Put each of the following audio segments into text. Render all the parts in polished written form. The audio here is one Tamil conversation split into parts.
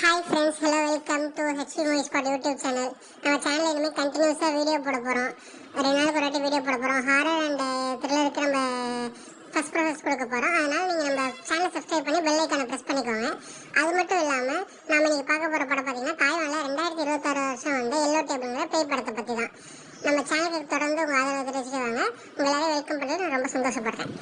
Hi friends, hello, welcome to HP movie spot YouTube channel. நம்ம சேனலில் இனிமேல் கண்டினியூஸாக வீடியோ போட போகிறோம். 2 நாளுக்கு ஒரு வாட்டி வீடியோ போட போகிறோம். ஹாரர் அண்ட் த்ரில்லருக்கு நம்ம ஃபஸ்ட் ப்ராசஸ் கொடுக்க போகிறோம். அதனால் நீங்கள் நம்ம சேனலை சப்ஸ்கிரைப் பண்ணி பெல் ஐக்கானை ப்ரெஸ் பண்ணிக்கோங்க. அது மட்டும் இல்லாமல் நம்ம இன்றைக்கி பார்க்க போகிற படம் பார்த்திங்கன்னா தாய்வானில் 2026 வருஷம் வந்து எல்லோ டேபிள்ங்கிற பேய் படத்தை பற்றி தான். நம்ம சேனலுக்கு தொடர்ந்து உங்கள் ஆதரவு தெரிவிச்சுட்டு வாங்க. உங்களால் வெல்கம் பண்ணுறது நான் ரொம்ப சந்தோஷப்படுறேன்.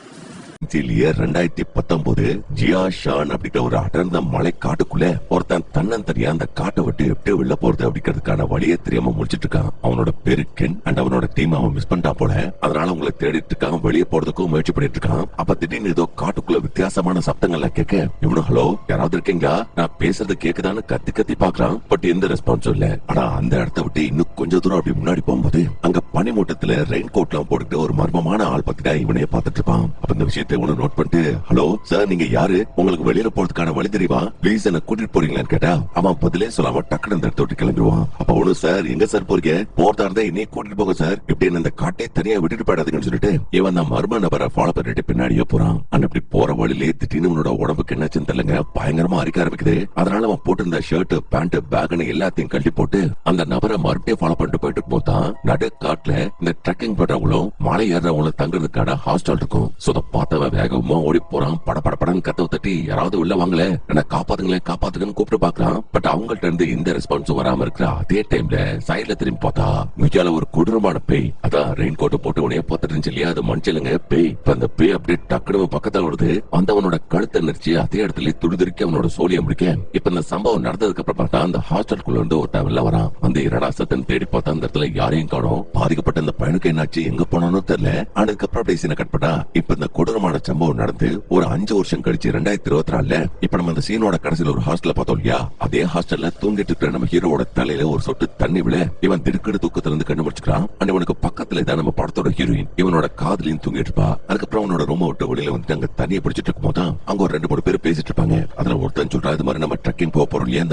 2019 ஜியா ஷான் அப்படின்ற ஒரு அடர்ந்த மலை காட்டுக்குள்ள ஒருத்தன் தன்னந்தனியா அந்த காட்டை விட்டு எப்படி வெளில போறது அப்படிங்கிறதுக்கான வழியே தெரியாம முடிச்சிட்டு இருக்கான். அவனோட பேரு கென் அண்ட் அவனோட டீம் அவன் மிஸ் பண்ணிட்டா போல. அதனால அவங்களை தேடிட்டு இருக்கான், வெளியே போறதுக்கும் முயற்சி பண்ணிட்டு இருக்கான். அப்ப திடீர்னு ஏதோ காட்டுக்குள்ள வித்தியாசமான சப்தங்கள்லாம் கேட்க இவனும் ஹலோ யாராவது இருக்கீங்களா, நான் பேசுறது கேக்குதான்னு கத்தி கத்தி பாக்குறான். பட் எந்த ரெஸ்பான்ஸும் இல்ல. ஆனா அந்த இடத்த விட்டு இன்னும் கொஞ்ச தூரம் அப்படி முன்னாடி போகும்போது அங்க பனிமூட்டத்துல ரெயின் கோட் எல்லாம் போட்டுட்டு ஒரு மர்மமான ஆள் பத்தினா இவனையே பாத்துட்டு இருப்பான். அப்ப இந்த விஷயத்தை நோட் பண்ணிட்டு ஹலோ சார் நீங்க யாரு, உங்களுக்கு வெளியில போறதுக்கான வழி தெரியுமா, பிளீஸ் என்ன கூட்டிட்டு போறீங்களான்னு கேட்டா அவன் பதிலே சொல்லாம டக்குனு இந்த இடத்த விட்டு கிளம்பிடுவான். அப்ப ஒண்ணு சார் எங்க சார் போறீங்க, போறதா இருந்தா என்னைய கூட்டிட்டு போங்க சார், இப்படி இந்த காட்டை தனியா விட்டுட்டு போயிடாதுன்னு சொல்லிட்டு இவன் தான் மர்ம நபரை ஃபாலோ பண்ணிட்டு பின்னாடியே போறான். அண்ட் அப்படி போற வழியிலே திடீர்னு உன்னோட உடம்புக்கு என்னாச்சுன்னு தெரியலங்க, பயங்கரமா அரிக்க ஆரம்பிக்குது. அதனால அவன் போட்டிருந்த ஷர்ட் பேண்ட் பேக்னு எல்லாத்தையும் கழட்டி போட்டு அந்த நபரை மறுபடியும் ஃபாலோ பண்ணிட்டு போயிட்டு போதான் நடு காட்டுல இந்த ட்ரெக்கிங் பண்றவங்களும் மலை ஏறவங்களும் தங்குறதுக்கான ஹாஸ்டல் இருக்கும். சோ அதை பார்த்தவன் வேகமா ஓடி போறான். படபடன்னு கதவை தட்டி யாராவது உள்ள வாங்கல, என்ன காப்பாத்துங்கன்னு கூப்பிட்டு பாக்குறான். பட் அவங்கள்ட்ட இருந்து எந்த ரெஸ்பான்ஸும் வராம இருக்கிற அதே டைம்ல சைட்ல திரும்பி பார்த்தா மிகால ஒரு கொடூரமான பேய், அதான் ரெயின் கோட்டை போட்டு உனைய பார்த்துட்டு இருந்துச்சு இல்லையா, அது மனுஷனுங்க பேய். இப்ப அந்த பேய் அப்படியே டக்குனு பக்கத்துல வருது. வந்தவனோட கழுத்தை நெரிச்சு அதே இடத்துல துடிதுடிக்க அவனோட சோழிய முடிக்க இப்ப இந்த சம்பவம் நடந்ததுக்கு அப்புறம் பார்த்தா அந்த ஹாஸ்டலுக்குள்ள இருந்து ஒருத்தன் வெளில வரான். அந்த இரடா சத்தன் தேடி பார்த்தா அந்த இடத்துல யாரையும் காணோம். பாதிக்கப்பட்ட அந்த பையனுக்கு என்னாச்சு எங்க போனானோ தெரியல. அதுக்கப்புறம் அப்படியே சீனை கட் பண்ணா இப்ப இந்த கொடூரமான சம்பவம் நடந்து ஒரு 5 வருஷம் கழிச்சு 2024 இப்ப நம்ம அந்த சீனோட கடைசியில ஒரு ஹாஸ்டல்ல பார்த்தோம் இல்லையா, அதே ஹாஸ்டல்ல தூங்கிட்டு இருக்கிற நம்ம ஹீரோட தலையில ஒரு சொட்டு தண்ணி விழ இவன் திடுக்கிடு தூக்கத்துல இருந்து கண்டுபிடிச்சுக்கிறான். அண்ட் இவனுக்கு பக்கத்துல தான் நம்ம படத்தோட ஹீரோயின் இவனோட காதலியும் தூங்கிட்டு இருப்பா. அதுக்கப்புறம் அவனோட ரூம் விட்டு வெளியில வந்துட்டு அங்க தண்ணியை பிடிச்சிட்டு இருக்கும் போதான் அங்க ஒரு 2-3 பேர் பேசிட்டு இருப்பாங்க. அதுல ஒருத்தன் சொல்றா இது மாதிரி நம்ம ட்ரெக்கிங் போக போறோம் இல்லையா,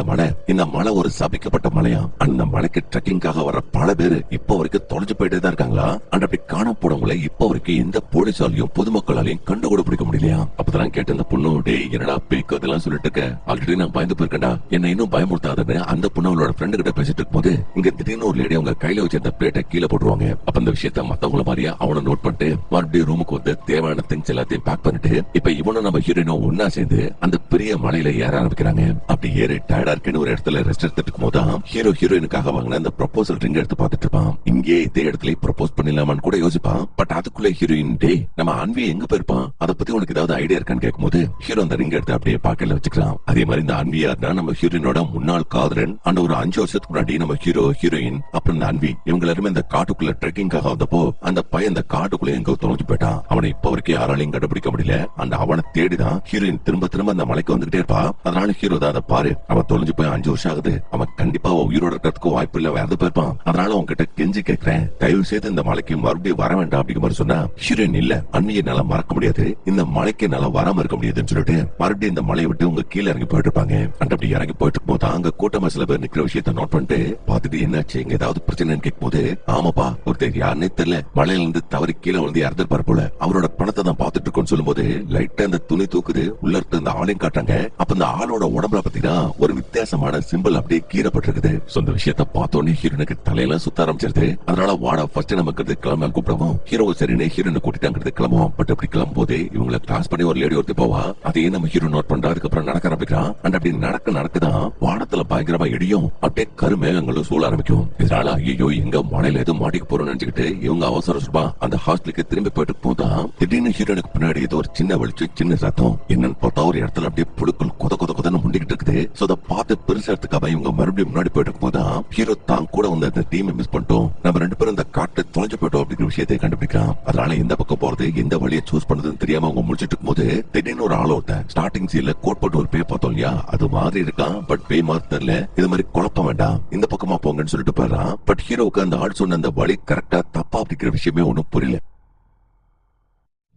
இந்த மலை ஒரு சபிக்கப்பட்ட மலையா, அந்த மலைக்கு ட்ரெக்கிங்காக வர பல பேர் இப்ப வரைக்கும் தொலைஞ்சு போயிட்டே தான் இருக்காங்களா. அண்ட் அப்படி காண போனவங்களை இப்ப வரைக்கும் எந்த போலீஸாலையும் பொதுமக்களாலையும் கண்டுகூட பிடிக்க முடியலையா. அப்பதான் கேட்ட அந்த பொண்ணு டே என்னடா பேக்கு அதெல்லாம் சொல்லிட்டு இருக்க, ஆல்ரெடி நான் பயந்து போயிருக்கேன்டா, என்ன இன்னும் பயமுறுத்தாதுன்னு அந்த பொண்ணு அவளோட ஃப்ரெண்டு கிட்ட பேசிட்டு இருக்கும் போது இங்க திடீர்னு ஒரு லேடி அவங்க கையில வச்சிருந்த பிளேட்டை கீழே போட்டுருவாங்க. அப்ப இந்த விஷயத்த மத்தவங்கள மாதிரியா அவனை நோட் பண்ணிட்டு மறுபடியும் ரூமுக்கு வந்து தேவையான திங்ஸ் எல்லாத்தையும் பேக் பண்ணிட்டு இப்ப இவனும் நம்ம ஹீரோயினும் ஒன்னா சேர்ந்து அந்த பெரிய மலையில ஏற ஆரம்பிக்கிறாங்க. அப்படி ஏறி டயர்டா இருக்குன்னு ஒரு இடத்துல ரெஸ்ட் எடுத்துட்டு இருக்கும் போதுதான் ஹீரோயினுக்காக வாங்கின அந்த ப்ரொபோசல் ரிங் எடுத்து பார்த்துட்டு இருப்பான். இங்கே இதே இடத்துல ப்ரொபோஸ் பண்ணிடலாமான்னு கூட யோசிப்பான். பட் அதுக்குள்ள ஹீரோயின் டே நம்ம அன்வி எங்க போயிருப்பான், அதை பத்தி உனக்கு ஏதாவது ஐடியா இருக்கான்னு கேட்கும்போது ஹீரோ அந்த ரிங் எடுத்து அப்படியே பாக்கெட்ல வச்சுக்கலாம். அதே மாதிரி இந்த அன்வி யாருன்னா நம்ம ஹீரோயினோட முன்னாள் காதலன். அந்த ஒரு 5 வருஷத்துக்கு முன்னாடி நம்ம ஹீரோயின் அப்புறம் இந்த அன்வி இவங்க எல்லாருமே இந்த காட்டுக்குள்ள ட்ரெக்கிங்காக வந்தப்போ அந்த பையன் இந்த காட்டுக்குள்ள எங்க தொலைஞ்சு போயிட்டான். அவனை இப்ப வரைக்கும் யாராலையும் கண்டுபிடிக்க முடியல. அந்த அவனை தேடிதான் ஹீரோயின் திரும்ப அந்த மலைக்கு வந்துகிட்டே இருப்பா. அதனால ஹீரோ தான் அதை பாரு அவன் தொலைஞ்சு போய் 5 வருஷம் ஆகுது, அவன் கண்டிப்பா உயிரோட இருக்கிறதுக்கு வாய்ப்பு இல்ல, வேற போயிருப்பான். அதனால உங்ககிட்ட கெஞ்சி கேட்கிறேன், தயவு செய்து இந்த மலைக்கு மறுபடியும் வர வேண்டாம் அப்படிங்கிற மாதிரி சொன்னா ஹீரோயின் இல்ல அன்வியை என்னால மறக்க முடியாது, இந்த மலைக்கு என்னால வராம இருக்க முடியாதுன்னு சொல்லிட்டு மறுபடியும் இந்த மலையை விட்டு உங்க கீழே இறங்கி போயிட்டு இருப்பாங்க. அப்படி இறங்கி போயிட்டு இருக்கும் போது அங்க கூட்டமா சில பேர் நிக்கிற விஷயத்த நோட் பண்ணிட்டு பாத்துட்டு என்னாச்சு இங்க ஏதாவது பிரச்சனைன்னு கேட்கும் போது ஆமாப்பா ஒருத்தர் யாருன்னே தெரியல மலையில இருந்து தவறி கீழே வந்து இறந்துருப்பாரு போல, அவரோட பணத்தை தான் பாத்துட்டு இருக்கோம்னு சொல்லும் போது லைட்டா அந்த துணி தூக்குது, உள்ள இருக்க அந்த ஆளையும் காட்டாங்க. அப்ப இந்த ஆளோட உடம்புல பாத்தீங்கன்னா ஒரு வித்தியாசமான சிம்பிள் அப்படியே கீறப்பட்டிருக்குது. சொந்த விஷயத்த பார்த்தோன்னே ஹீரோனுக்கு தலையெல்லாம் சுத்த ஆரம்பிச்சிருது. அதனால வாடா ஃபர்ஸ்ட் நமக்கு கிளம்பலாம் கூப்பிடவும் ஹீரோ சரின்னு ஹீரோனை கூட்டிட்டாங்கிறது கிளம்புவோம். பட் அப்படி கிளம்பும் போது இவங்களை கிளாஸ் பண்ணி ஒரு லேடி ஒருத்தி போவா. அதையே நம்ம ஹீரோ நோட் பண்றா. அதுக்கப்புறம் நடக்க ஆரம்பிக்கிறான். அண்ட் அப்படி நடக்குதான் வானத்துல பயங்கரமா இடியும் அப்படியே கருமேகங்களும் சூழ ஆரம்பிக்கும். இதனால ஐயோ எங்க மலையில எதுவும் மாட்டிக்க போறோம்னு நினைச்சுக்கிட்டு இவங்க அவசரமா அந்த ஹாஸ்டலுக்கு திரும்பி போயிட்டு போதான் திடீர்னு ஹீரோனுக்கு பின்னாடி ஏதோ ஒரு சின்ன வெளிச்சம் சின்ன சத்தம் என்னன்னு பார்த்தா ஒரு இடத்துல அப்படியே புழுக்கள் கொதன்னு முண்டிக்கிட்டு இருக்குது. சோ அதை பார்த்து பெருசா எடுத்துக்காம இவங்க மறுபடியும் முன்னாடி போயிட்டு போதான் ஹீரோ தான் கூட வந்து அந்த டீமை மிஸ் பண்ணிட்டோம், நம்ம 2 பேரும் இந்த காட்டு தொலைஞ்சு போயிட்டோம் அப்படிங்கிற விஷயத்தை கண்டுபிடிக்கிறான். அதனால எந்த பக்கம் போறது எந்த வழியை சூஸ் பண்ணதுன்னு தெரியாம அவங்க முடிச்சிட்டு இருக்கும் போது திடீர்னு ஒரு ஆள் ஒருத்தன் ஸ்டார்டிங் சீன்ல கோட் போட்டு ஒரு பேய் பார்த்தோம் இல்லையா, அது மாதிரி இருக்கான். பட் பேய் மாதிரி தெரியல. இது மாதிரி குழப்பம் வேண்டாம், இந்த பக்கமா போங்கன்னு சொல்லிட்டு போயிடறான். பட் ஹீரோவுக்கு அந்த ஆள் சொன்ன அந்த வழி கரெக்டா தப்பா அப்படிங்கிற விஷயமே ஒண்ணும் புரியல.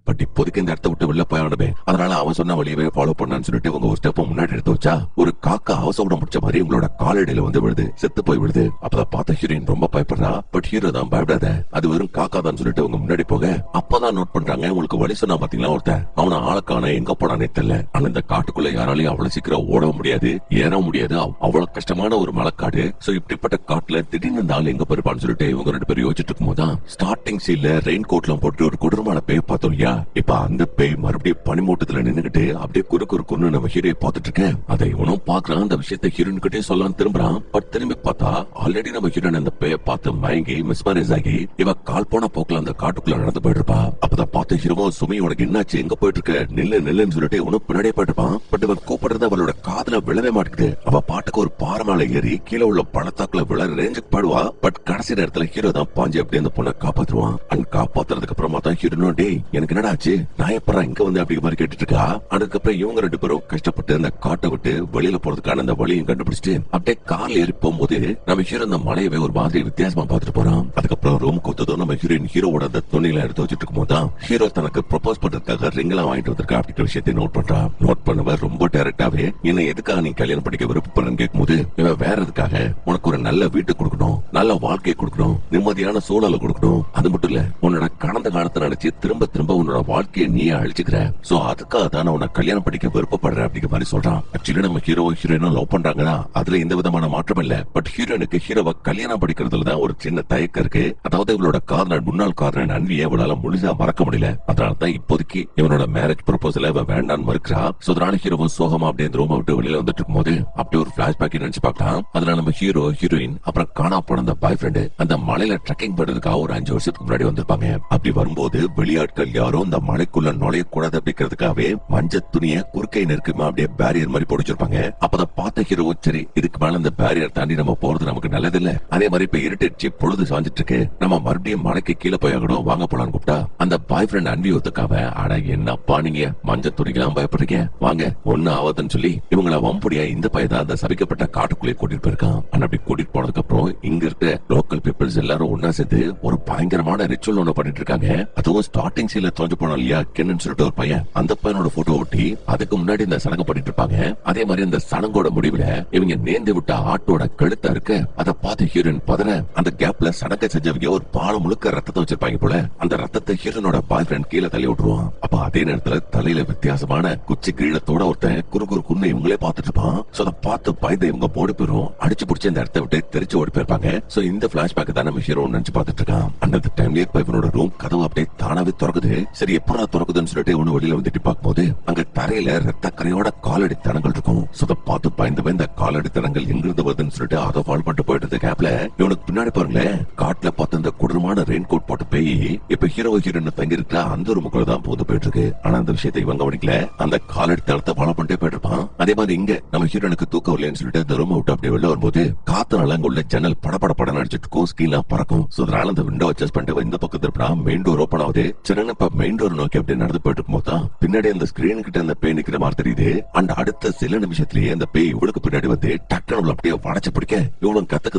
பட் இப்போதைக்கு இந்த இடத்த விட்டு வெளில போயாடுமே, அதனால அவன் சொன்ன வழியவே ஃபாலோ பண்ணான்னு சொல்லிட்டு இவங்க ஒரு ஸ்டெப் முன்னாடி எடுத்து வச்சா ஒரு காக்கா அவசரம் முடிச்ச மாதிரி இவங்களோட காலடியில வந்து விழுது, செத்து போய் விடுது. அப்பதான் பார்த்த ஹீரோயின் ரொம்ப பயப்படுறா. பட் ஹீரோ தான் பயப்படாத, அது வெறும் காக்கா தான் சொல்லிட்டு அவங்க முன்னாடி போக அப்பதான் நோட் பண்றாங்க, உங்களுக்கு வழி சொன்னா பாத்தீங்களா ஒருத்தன், அவன ஆளுக்கான எங்க போனானே தெரியல. ஆனா இந்த காட்டுக்குள்ள யாராலையும் அவ்வளவு சீக்கிரம் ஓட முடியாது, ஏற முடியாது, அவ்வளவு கஷ்டமான ஒரு மலைக்காடு. சோ இப்படிப்பட்ட காட்டுல திடீர்னு இந்த ஆள் எங்க போயிருப்பான்னு சொல்லிட்டு இவங்க 2 பேரும் யோசிச்சுட்டு இருக்கும் போதுதான் ஸ்டார்டிங் சீன்ல ரெயின் கோட்லாம் போட்டு ஒரு கொடூரமான பேய் பார்த்தோம் இல்லையா, இப்ப அந்த பேய் மறுபடியும் பனிமூட்டத்துல நின்னுகிட்டு அப்படியே குறுக்குன்னு நம்ம ஹீரோயை பார்த்துட்டு இருக்கேன். அதை இவனும் பாக்குறான், அந்த விஷயத்தை ஹீரோயின் கிட்டே சொல்லலாம் திரும்புறான். பட் திரும்பி பார்த்தா ஆல்ரெடி நம்ம ஹீரோயின் அந்த பேயை பார்த்து மயங்கி மிஸ்மரைஸ் ஆகி இவ கால் போன போக்குல அந்த காட்டுக்குள்ள நடந்து போயிட்டு இருப்பா. அப்பதான் பார்த்து ஹீரோவும் சுமி உனக்கு என்னாச்சு, எங்க போயிட்டு இருக்க, நில்லுன்னு சொல்லிட்டு உனக்கு பின்னாடியே போயிட்டு இருப்பான். பட் இவன் கூப்பிடுறது அவளோட காதுல விழவே மாட்டேங்குது. அவ பாட்டுக்கு ஒரு பாறை மேல ஏறி கீழே உள்ள பள்ளத்தாக்குல விழ ரேஞ்சுக்கு பாடுவா. பட் கடைசி நேரத்துல ஹீரோ தான் பாஞ்சு அப்படியே அந்த பொண்ணை காப்பாத்துருவான். அண்ட் காப்பாத்துறதுக்கு அப்புறமா தான் ஹீரோ டேய் எனக்கு என்னடா ஆச்சு, நான் எப்பறா இங்க வந்து அப்படி மாதிரி கேட்டுட்டு இருக்கா. அதுக்கப்புறம் இவங்க 2 பேரும் கஷ்டப்பட்டு அந்த காட்டை விட்டு வெளியில போறதுக்கான அந்த வழியும் கண்டுபிடிச்சிட்டு அப்படியே கார்ல ஏறி போகும்போது நம்ம ஹீரோ அந்த மலையவே ஒரு மாதிரி வித்தியாசமா பார்த்துட்டு போறான். அதுக்கப்புறம் ரூம் கொடுத்ததும் நம்ம ஹீரோயின் ஹீரோவோட அந்த துணிகளை எடுத்து வச்சுட்டு இருக்கும் போதுதான் ஹீரோ தனக்கு ப்ரொபோஸ் பண்றதுக்காக ரிங் எல்லாம் வாங்கிட்டு வந்திருக்கா அப்படிங்கிற விஷயத்தை நோட் பண்றா. நோட் பண்ணவ ரொம்ப டைரக்டாவே என்ன எதுக்காக நீ கல்யாணம் படிக்க விருப்பப்படுறேன்னு கேட்கும் போது இவன் வேற எதுக்காக, உனக்கு ஒரு நல்ல வீட்டு கொடுக்கணும், நல்ல வாழ்க்கையை கொடுக்கணும், நிம்மதியான சூழலை கொடுக்கணும், அது மட்டும் இல்ல உன்னோட கடந்த காலத்தை நினைச்சு திரும்ப உன்னோட வாழ்க்கையை நீயே அழிச்சுக்கிற, சோ அதுக்காக தான் உன்னை கல்யாணம் படிக்க விருப்பப்படுற அப்படிங்கிற மாதிரி சொல்றான். ஆக்சுவலி நம்ம ஹீரோ ஹீரோயினும் லவ் பண்றாங்கன்னா அதுல எந்த விதமான மாற்றம் இல்ல. பட் ஹீரோனுக்கு ஹீரோவை கல்யாணம் படிக்கிறதுல தான் ஒரு சின்ன தயக்கம் இருக்கு. அதாவது இவளோட முன்னாள் காதலன் அன்வியை இவளால முழுசா மறக்க முடியல. அதனாலதான் இப்போதைக்கு இவனோட மேரேஜ் ப்ரொபோசல இவ வேண்டான்னு மறுக்கிறா. சோ அதனால ஹீரோவும் சோகமா அப்படியே அந்த ரூமை விட்டு வெளியில வந்துட்டு இருக்கும் போது அப்படி ஒரு பிளாஷ்பேக் நினைச்சு பார்க்கலாம். அதனால நம்ம ஹீரோ ஹீரோயின் அப்புறம் காணா போன அந்த பாய் ஃப்ரெண்டு அந்த மலையில ட்ரெக்கிங் பண்றதுக்காக ஒரு 5 வருஷத்துக்கு முன்னாடி வந்திருப்பாங்க. அப்படி வரும்போது வெளியாட்கள் யாரும் இந்த மலைக்குள்ள நுழையக்கூடாது அப்படிங்கிறதுக்காகவே மஞ்ச துணியை குறுக்கை நெருக்குமா அப்படியே பேரியர் மாதிரி போடிச்சிருப்பாங்க. அப்பதான் பார்த்த ஹீரோ சரி இதுக்கு மேல அந்த பேரியர் தாண்டி நம்ம போறது நமக்கு நல்லது இல்ல, அதே மாதிரி இப்ப இருட்டுச்சு பொழுது சாஞ்சிட்டு இருக்கு, நம்ம மறுபடியும் மலைக்கு கீழே போயாகணும், வாங்க போலான்னு கூப்பிட்டா அந்த பாய் ஃப்ரெண்ட் அன்பி ஒத்துக்காம ஆனா என்னப்பா நீங்க மஞ்ச துணிக்கெல்லாம் பயப்படுறீங்க, வாங்க ஒண்ணு ஆவதுன்னு சொல்லி இவங்களை வம்புடியா இந்த பையதான் அந்த சபிக்கப்பட்ட காட்டுக்குள்ளே கூட்டிட்டு போயிருக்கான். ஆனா அப்படி கூட்டிட்டு போனதுக்கு அப்புறம் இங்க இருக்க லோக்கல் பீப்புள்ஸ் எல்லாரும் ஒன்னா சேர்ந்து ஒரு பயங்கரமான ரிச்சுவல் ஒண்ணு பண்ணிட்டு இருக்காங்க. அதுவும் ஸ்டார்டிங் சீன்ல தொலைஞ்சு போனோம் இல்லையா கென்னு சொல்லிட்டு ஒரு பையன், அந்த பையனோட போட்டோ ஒட்டி அதுக்கு முன்னாடி இந்த சடங்கு பண்ணிட்டு இருப்பாங்க. அதே மாதிரி இந்த சடங்கோட முடிவுல இவங்க நேர்ந்து விட்ட ஆட்டோட கழுத்தா இருக்க அதை பார்த்து ஹீரோயின் பதற அந்த கேப்ல சடங்கை செஞ்சவங்க ஒரு பாலம் முழுக்க ரத்தத்தை வச்சிருப்பாங்க போல. அந்த ரத்தத்தை ஹீரோனோட பாய் ஃப்ரெண்ட் கீழே தள்ளி விட்டுருவான். அப்ப அதே நேரத்துல தலையில வித்தியாசமான குச்சி கீழத்தோட ஒருத்தன் குறுக்குன்னு இவங்களே பார்த்துட்டு இருப்பான். சோ அதை பார்த்து பயந்து இவங்க போடி போயிரும், அடிச்சு பிடிச்சி அந்த இடத்த விட்டு தெரிச்சு ஓடி போயிருப்பாங்க. சோ இந்த பிளாஷ்பேக் தான் நம்ம ஹீரோ நினைச்சு பார்த்துட்டு இருக்கான். அந்த டைம்லயே இவனோட ரூம் கதவு அப்படியே தானாவே திறக்குது. சரி எப்படா திறக்குதுன்னு சொல்லிட்டு இவனு வெளியில வந்துட்டு பார்க்கும்போது அங்க தரையில ரத்த கரையோட காலடி தடங்கள் இருக்கும். சோ அதை பார்த்து பயந்து இந்த காலடி தடங்கள் எங்கிருந்து வருதுன்னு சொல்லிட்டு அதை ஃபாலோ பண்ணிட்டு போயிட்டு கேப்ல இவனுக்கு பின்னாடி பாருங்களேன் காட்டுல பார்த்து இந்த கொடூரமான ரெயின் கோட் போட்டு பேய் இப்ப ஹீரோ ஹீரோயின் தங்கி இருக்க அந்த ஒரு முக்கில தான் போது போயிட்டு இருக்கு. ஆனா அந்த விஷயத்தை இவங்க கவனிக்கல, அந்த காலடி தளத்தை ஃபாலோ பண்ணிட்டே போயிட்டு இருப்பான். அதே மாதிரி இங்க நம்ம ஹீரோனுக்கு தூக்கம் இல்லைன்னு சொல்லிட்டு அந்த ரூம் விட்டு அப்படியே வெளில வரும்போது காத்துனால அங்க உள்ள ஜன்னல் படப்பட நடிச்சிட்டு இருக்கும், ஸ்கிரீன்லாம் பறக்கும். சோ அதனால அந்த விண்டோ அட்ஜஸ்ட் பண்ணிட்டு இந்த பக்கம் திருப்பினா மெயின் டோர் ஓபன் ஆகுது. சின்ன இப்ப மெயின் டோர் நோக்கி அப்படியே நடந்து போயிட்டு இருக்கும் போது பின்னாடி அந்த ஸ்கிரீன் கிட்ட அந்த பேய் நிக்கிற மாதிரி தெரியுது. அந்த அடுத்த சில நிமிஷத்திலேயே அந்த பேய் இவளுக்கு பின்னாடி வந்து டக்குனு அப்படியே வளைச்சு பிடிக்க இவளும் கத்த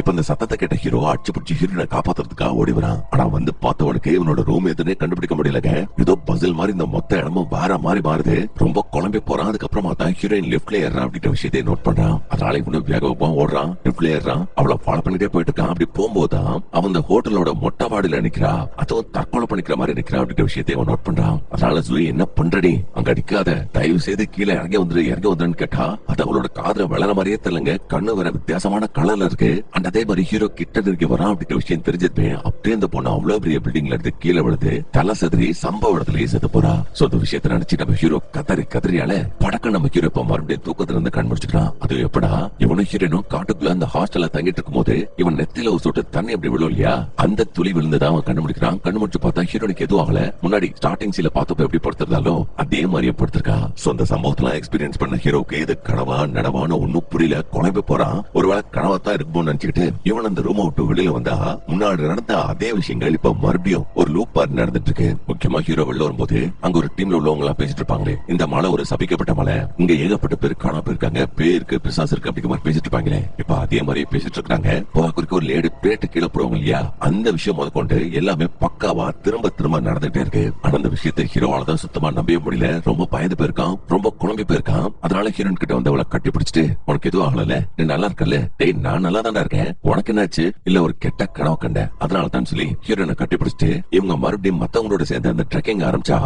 இப்ப இந்த சத்தத்தை கேட்ட ஹீரோ அடிச்சு பிடிச்சி ஹீரோனை காப்பாத்துறதுக்காக ஓடி வரான். ஆனா வந்து பார்த்தவனுக்கு இவனோட ரூம் எதுனே கண்டுபிடிக்க முடியலங்க. ஏதோ பசில் மாதிரி இந்த மொத்த இடமும் வேற மாதிரி மாறுது, ரொம்ப குழம்பி போறான். அதுக்கப்புறமா தான் ஹீரோயின் லிப்ட்ல ஏறான் அப்படின்ற விஷயத்தை நோட் பண்றான். அதனால இவனு வேகமா ஓடுறான், லிப்ட்ல ஏறான், அவளை ஃபாலோ பண்ணிட்டே போயிட்டு இருக்கான். அப்படி போகும்போதுதான் அவன் அந்த ஹோட்டலோட மொட்டை வாடியில நிக்கிறா, அதுவும் தற்கொலை பண்ணிக்கிற மாதிரி நிக்கிறா அப்படின்ற விஷயத்தை அவன் நோட் பண்றான். அதனால ஜூயி என்ன பண்றடி அங்க அடிக்காத, தயவு செய்து கீழே இறங்கி வந்துருன்னு கேட்டா அது அவளோட காதுல விளற மாதிரியே தெரியலங்க, கண்ணு வேற வித்தியாசமான கலர்ல இருக்கு. அந்த அதே மாதிரி ஹீரோ கிட்ட நெருங்கி வரான் அப்படின்ற விஷயம் தெரிஞ்சதுமே அப்படியே இந்த பொண்ணு அவ்வளவு பெரிய பில்டிங்ல இருந்து கீழே விழுது, தலை செதறி சம்பவ இடத்துலயே செத்து போறா. சோ இந்த விஷயத்தை நினைச்சு நம்ம ஹீரோ கதறியால படக்க நம்ம ஹீரோ இப்ப மறுபடியும் தூக்கத்துல இருந்து கண் முடிச்சுக்கிறான். அது எப்படா இவனும் ஹீரோனும் காட்டுக்குள்ள அந்த ஹாஸ்டல்ல தங்கிட்டு இருக்கும் போது இவன் நெத்தில ஒரு சொட்டு தண்ணி அப்படி விழும் இல்லையா, அந்த துளி விழுந்துதான் அவன் கண்ணு முடிக்கிறான். கண்ணு முடிச்சு பார்த்தா ஹீரோனுக்கு எதுவும் ஆகல, முன்னாடி ஸ்டார்டிங் சீல பார்த்தப்ப எப்படி படுத்திருந்தாலும் அதே மாதிரியே படுத்திருக்கா. சோ அந்த சம்பவத்தெல்லாம் எக்ஸ்பீரியன்ஸ் பண்ண ஹீரோக்கு இது கனவா நடவான ஒன்னும் புரியல, குழம்பு போறான். ஒருவேளை கனவாத்தான் இருக்குமோன்னு நினைச்சுக்கிட்டு இவன் அந்த ரூமை விட்டு வெளியில வந்தா முன்னாடி நடந்த அதே விஷயங்கள் இப்ப மறுபடியும் ஒரு லூப்பா நடந்துட்டு இருக்கு. முக்கியமா ஹீரோ வெளில வரும்போது அங்க ஒரு டீம்ல உள்ளவங்க எல்லாம் பேசிட்டு இருப்பாங்களே, இந்த மலை ஒரு சபிக்கப்பட்ட மலை, இங்க ஏகப்பட்ட பேர் காணாம போயிருக்காங்க, பேருக்கு பிசாசு இருக்கு அப்படிங்கிற மாதிரி பேசிட்டு இருப்பாங்களே, இப்ப அதே மாதிரி பேசிட்டு இருக்காங்க. குறிக்க ஒரு லேடி பிளேட்டு கீழே போடுவாங்க இல்லையா, அந்த விஷயம் முதற்கொண்டு எல்லாமே பக்காவா திரும்ப நடந்துட்டு நடந்துகிட்டே இருக்கு. ஆனா அந்த விஷயத்தை ஹீரோவாலதான் சுத்தமா நம்பவே முடியல. ரொம்ப பயந்து போயிருக்கான், ரொம்ப குழம்பி போயிருக்கான். அதனால ஹீரோயின் கிட்ட வந்து அவளை கட்டி பிடிச்சிட்டு, உனக்கு எதுவும் ஆகல, நீ நல்லா இருக்கல, டேய் நான் நல்லா தானே இருக்கேன், உனக்கு என்னாச்சு, இல்ல ஒரு கெட்ட கனவு கண்ட அதனால தான் சொல்லி ஹீரோயினை கட்டி பிடிச்சிட்டு இவங்க மறுபடியும் மத்தவங்களோட சேர்ந்து அந்த ட்ரெக்கிங் ஆரம்பிச்சா.